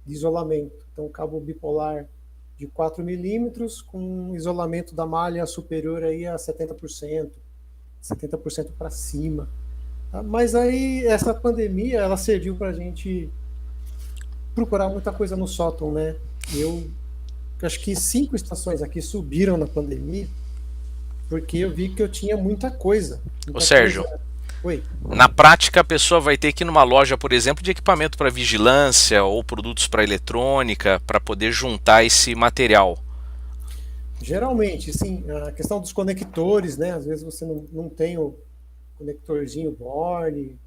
de isolamento. Então cabo bipolar de 4 milímetros com isolamento da malha superior aí a 70% para cima. Tá? Mas aí essa pandemia ela serviu para a gente procurar muita coisa no sótão, né? Eu acho que 5 estações aqui subiram na pandemia, porque eu vi que eu tinha muita coisa. Ô Sérgio, Oi. Na prática a pessoa vai ter que ir numa loja, por exemplo, de equipamento para vigilância ou produtos para eletrônica, para poder juntar esse material. Geralmente, sim, a questão dos conectores, né? Às vezes você não tem o conectorzinho Born,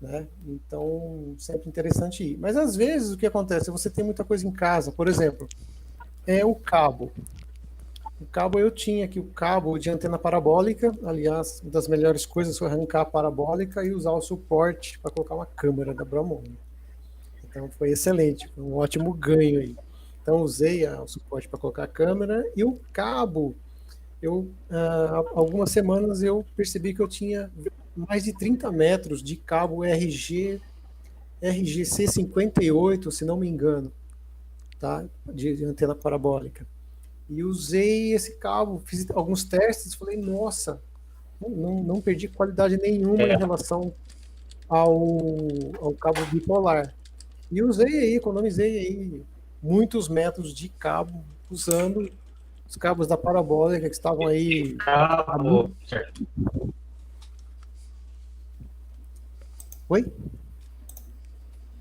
né? Então, sempre interessante ir. Mas às vezes o que acontece? Você tem muita coisa em casa, por exemplo, o cabo. O cabo eu tinha aqui o cabo de antena parabólica, aliás, uma das melhores coisas foi arrancar a parabólica e usar o suporte para colocar uma câmera da Bramon. Então foi excelente, foi um ótimo ganho aí. Então usei o suporte para colocar a câmera e o cabo. Algumas semanas eu percebi que eu tinha mais de 30 metros de cabo RGC58, se não me engano, tá? De antena parabólica. E usei esse cabo, fiz alguns testes, falei, nossa, não perdi qualidade nenhuma em relação ao cabo bipolar. E usei aí, economizei aí muitos metros de cabo usando os cabos da parabólica que estavam aí. Certo. Oi?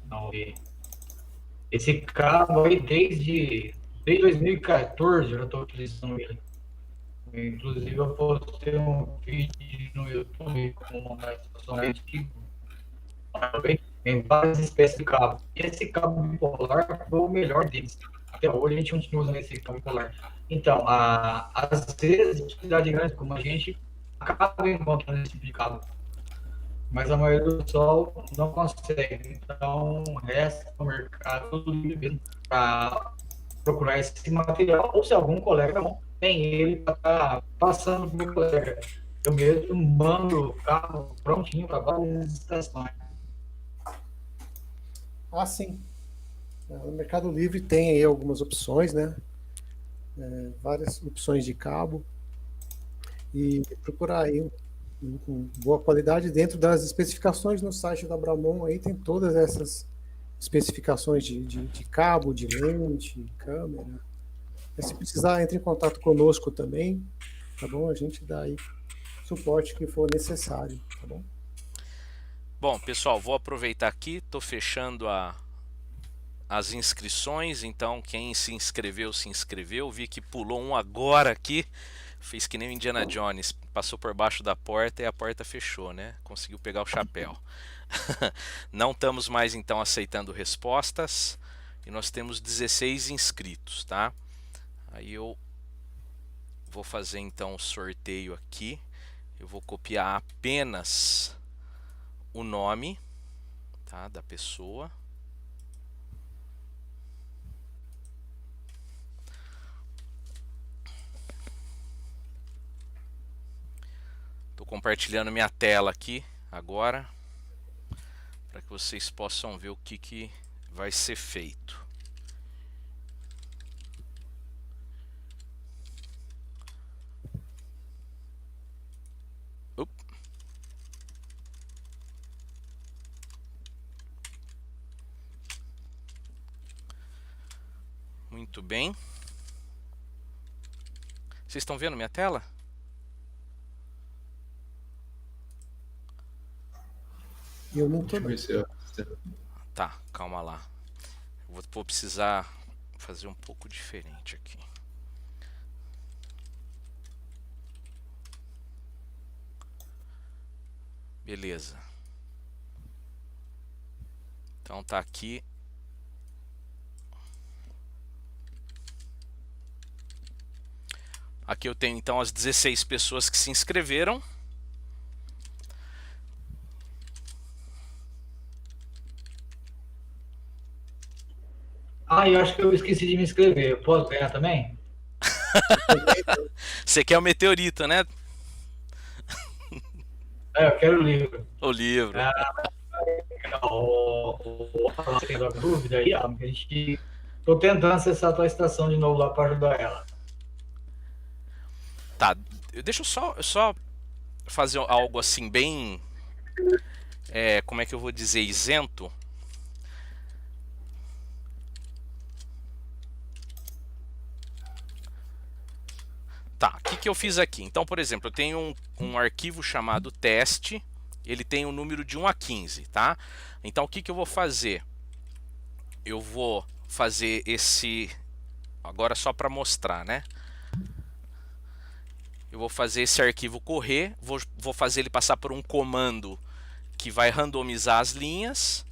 Não, esse cabo aí desde 2014 eu estou utilizando ele. Inclusive eu postei um vídeo no YouTube com uma estação antiga em várias espécies de cabo. Esse cabo bipolar foi o melhor deles. Até hoje a gente continua usando esse cabo bipolar. Então, às vezes, utilidade grande, como a gente acaba encontrando esse tipo de cabo. Mas a maioria do pessoal não consegue. Então, resta no mercado livre para procurar esse material, ou se algum colega não tem ele para estar passando para o meu colega. Eu mesmo mando o carro prontinho para várias estações. Sim. No Mercado Livre tem aí algumas opções, né? Várias opções de cabo. E procurar aí com boa qualidade dentro das especificações no site da Bramon. Aí tem todas essas especificações de cabo, de lente, câmera. Se precisar, entre em contato conosco também, tá bom? A gente dá aí suporte que for necessário, tá bom? Bom, pessoal, vou aproveitar aqui, estou fechando as inscrições, então quem se inscreveu, vi que pulou um agora aqui, fez que nem o Indiana Jones, passou por baixo da porta e a porta fechou, né? Conseguiu pegar o chapéu. Não estamos mais então aceitando respostas e nós temos 16 inscritos, tá? Aí eu vou fazer então o sorteio aqui, eu vou copiar apenas o nome, tá, da pessoa. Estou compartilhando minha tela aqui agora, para que vocês possam ver o que vai ser feito. Muito bem. Vocês estão vendo minha tela? Eu não tô. Deixa eu ver se Tá, calma lá. Eu vou precisar fazer um pouco diferente aqui. Beleza. Então tá aqui. Aqui eu tenho então as 16 pessoas que se inscreveram. Eu acho que eu esqueci de me inscrever. Eu posso ganhar também? Você quer o meteorito, né? Eu quero o livro. O livro. Você tem alguma dúvida aí? A gente... Tô tentando acessar a tua estação de novo lá para ajudar ela. Tá, deixa eu só fazer algo assim bem... como é que eu vou dizer? Isento. Tá, o que eu fiz aqui? Então, por exemplo, eu tenho um arquivo chamado teste, ele tem um número de 1 a 15, tá? Então, o que eu vou fazer? Eu vou fazer esse... Agora só para mostrar, né? Eu vou fazer esse arquivo correr, vou fazer ele passar por um comando que vai randomizar as linhas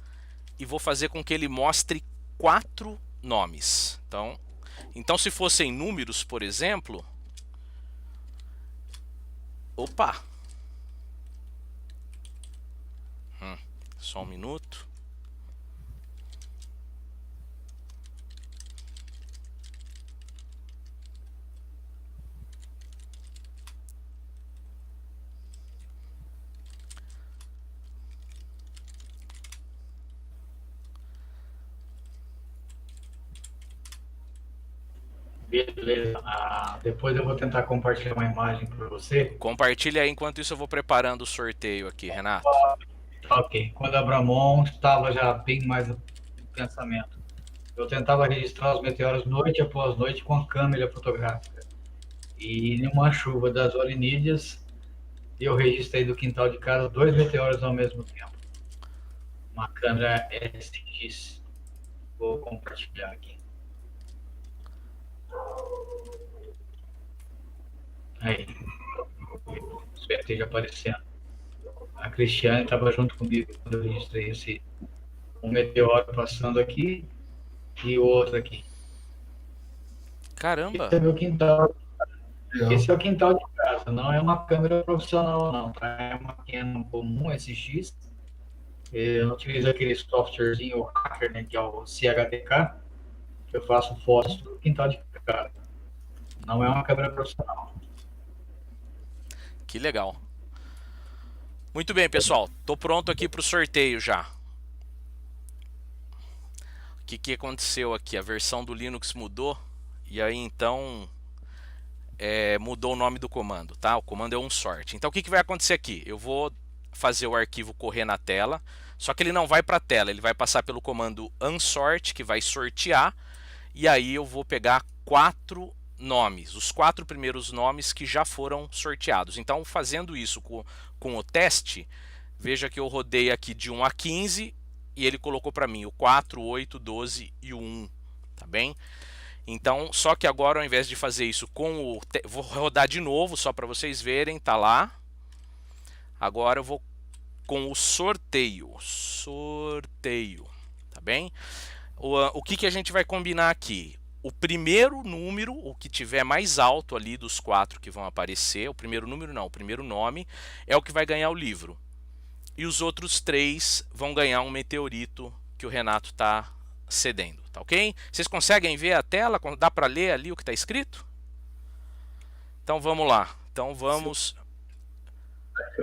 e vou fazer com que ele mostre 4 nomes. Então se fossem números, por exemplo... Opa! Só um minuto. Beleza. Depois eu vou tentar compartilhar uma imagem para você. Compartilha aí, enquanto isso eu vou preparando o sorteio aqui, Renato. Ok. Quando a Bramon estava já bem mais no pensamento, eu tentava registrar os meteoros noite após noite com a câmera fotográfica. E numa chuva das olinídeas, eu registrei do quintal de casa 2 meteoros ao mesmo tempo. Uma câmera SX. Vou compartilhar aqui. Aí. Espero que esteja aparecendo. A Cristiane estava junto comigo quando eu registrei um meteoro passando aqui e o outro aqui. Caramba! Esse é meu quintal. Esse é o quintal de casa, não é uma câmera profissional, não. Tá? É uma Canon comum SX. Eu utilizo aquele softwarezinho hacker, né, que é o CHDK, que eu faço fotos do quintal de casa. Não é uma câmera profissional. Que legal. Muito bem, pessoal. Tô pronto aqui para o sorteio já. que aconteceu aqui? A versão do Linux mudou e aí então mudou o nome do comando, tá? O comando é unsort. Então o que vai acontecer aqui? Eu vou fazer o arquivo correr na tela, só que ele não vai para a tela, ele vai passar pelo comando unsort, que vai sortear, e aí eu vou pegar 4 nomes, os 4 primeiros nomes que já foram sorteados. Então, fazendo isso com o teste, veja que eu rodei aqui de 1 a 15 e ele colocou para mim o 4, 8, 12 e o 1, tá bem? Então, só que agora ao invés de fazer isso com o... Vou rodar de novo só para vocês verem, tá lá. Agora eu vou com o sorteio, tá bem? O que a gente vai combinar aqui? O primeiro número, o que tiver mais alto ali dos 4 que vão aparecer, o primeiro número não, o primeiro nome, é o que vai ganhar o livro. E os outros 3 vão ganhar um meteorito que o Renato está cedendo, tá ok? Vocês conseguem ver a tela? Dá para ler ali o que está escrito? Então vamos lá. Então vamos...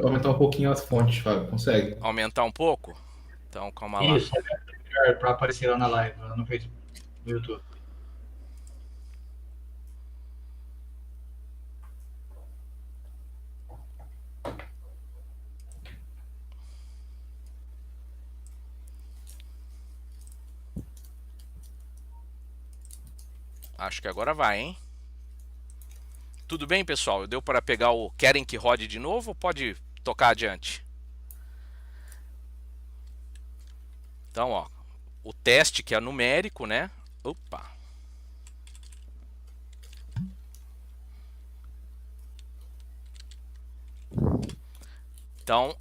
Aumentar um pouquinho as fontes, Fábio. Consegue? Aumentar um pouco? Então calma lá. Isso, para aparecer lá na live, lá no Facebook, no YouTube. Acho que agora vai, hein? Tudo bem, pessoal? Deu para pegar o... Querem que rode de novo ou pode tocar adiante? Então, ó, o teste que é numérico, né? Opa! Então,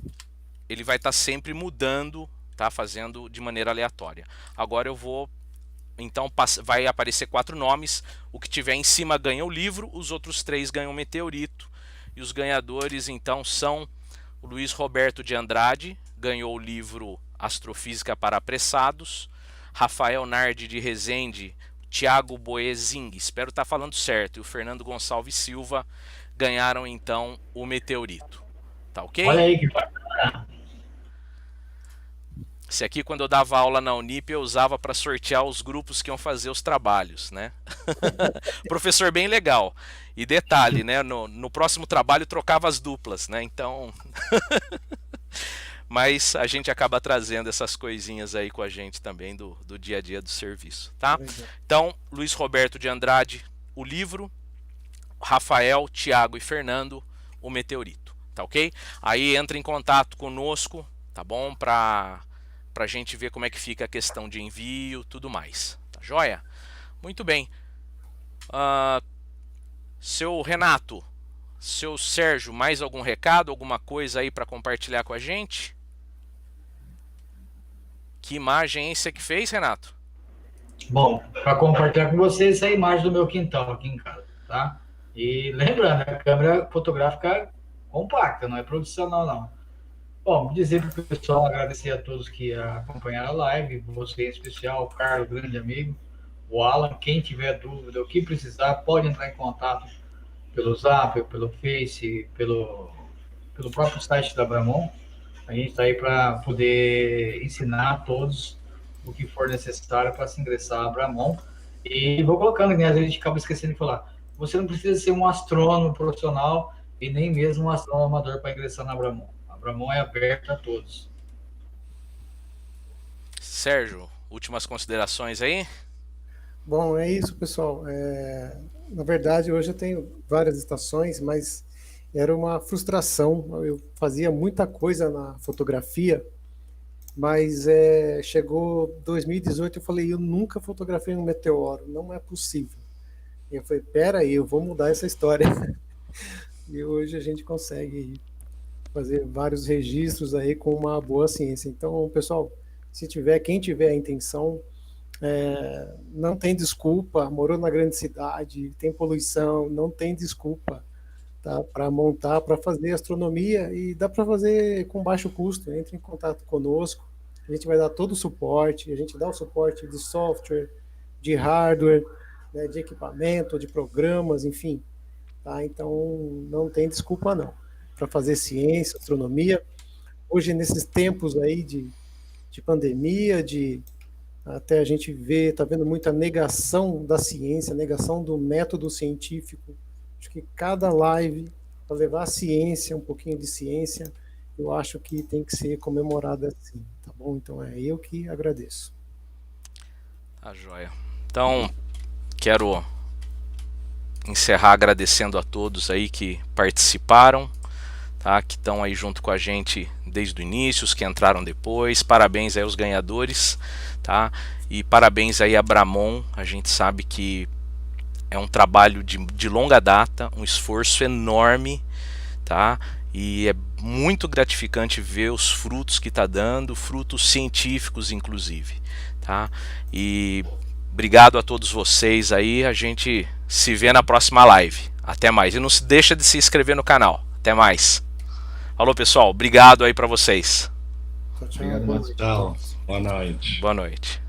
ele vai estar sempre mudando, tá? Fazendo de maneira aleatória. Agora eu vou... Então vai aparecer 4 nomes, o que tiver em cima ganha o livro, os outros 3 ganham o meteorito. E os ganhadores então são o Luiz Roberto de Andrade, ganhou o livro Astrofísica para Apressados, Rafael Nardi de Rezende, Thiago Boezing, espero estar falando certo, e o Fernando Gonçalves Silva ganharam então o meteorito. Tá ok? Olha aí que bacana. Esse aqui, quando eu dava aula na Unip, eu usava para sortear os grupos que iam fazer os trabalhos, né? Professor bem legal. E detalhe, né? No próximo trabalho trocava as duplas, né? Então... Mas a gente acaba trazendo essas coisinhas aí com a gente também do dia a dia do serviço, tá? Então, Luiz Roberto de Andrade, o livro. Rafael, Thiago e Fernando, o meteorito, tá ok? Aí entra em contato conosco, tá bom? Pra gente ver como é que fica a questão de envio, tudo mais, tá joia? Muito bem. Seu Renato, seu Sérgio, mais algum recado, alguma coisa aí para compartilhar com a gente? Que imagem é você que fez, Renato? Bom, para compartilhar com vocês essa é a imagem do meu quintal aqui em casa, tá? E lembrando, a câmera fotográfica compacta, não é profissional não. Bom, dizer para o pessoal, agradecer a todos que acompanharam a live, você em especial, o Carlos, grande amigo, o Alan, quem tiver dúvida, o que precisar, pode entrar em contato pelo Zap, pelo Face, pelo próprio site da Bramon. A gente está aí para poder ensinar a todos o que for necessário para se ingressar a Bramon. E vou colocando, né, às vezes a gente acaba esquecendo de falar, você não precisa ser um astrônomo profissional e nem mesmo um astrônomo amador para ingressar na Bramon. A Bramon é aberta a todos. Sérgio, últimas considerações aí? Bom, é isso, pessoal. Na verdade, hoje eu tenho várias estações, mas era uma frustração. Eu fazia muita coisa na fotografia, mas chegou 2018 eu falei, eu nunca fotografei um meteoro, não é possível. E eu falei, peraí, eu vou mudar essa história. E hoje a gente consegue fazer vários registros aí com uma boa ciência. Então, pessoal, quem tiver a intenção, não tem desculpa, morou na grande cidade, tem poluição, não tem desculpa, tá? Para montar, para fazer astronomia, e dá para fazer com baixo custo. Entre em contato conosco, a gente vai dar todo o suporte, a gente dá o suporte de software, de hardware, né, de equipamento, de programas, enfim, tá? Então não tem desculpa não, para fazer ciência, astronomia. Hoje, nesses tempos aí de pandemia, de até a gente ver, está vendo muita negação da ciência, negação do método científico. Acho que cada live, para levar a ciência, um pouquinho de ciência, eu acho que tem que ser comemorada assim, tá bom? Então é eu que agradeço. Tá joia. Então, quero encerrar agradecendo a todos aí que participaram, tá? Que estão aí junto com a gente desde o início, os que entraram depois. Parabéns aí aos ganhadores, tá? E parabéns aí a Bramon. A gente sabe que é um trabalho de longa data, um esforço enorme, tá? E é muito gratificante ver os frutos que está dando, frutos científicos inclusive, tá? E obrigado a todos vocês aí, a gente se vê na próxima live. Até mais. E não se deixa de se inscrever no canal. Até mais. Falou, pessoal. Obrigado aí para vocês. Tchau, tchau. Obrigado, Boa Márcio. noite. Tchau, boa noite. Boa noite.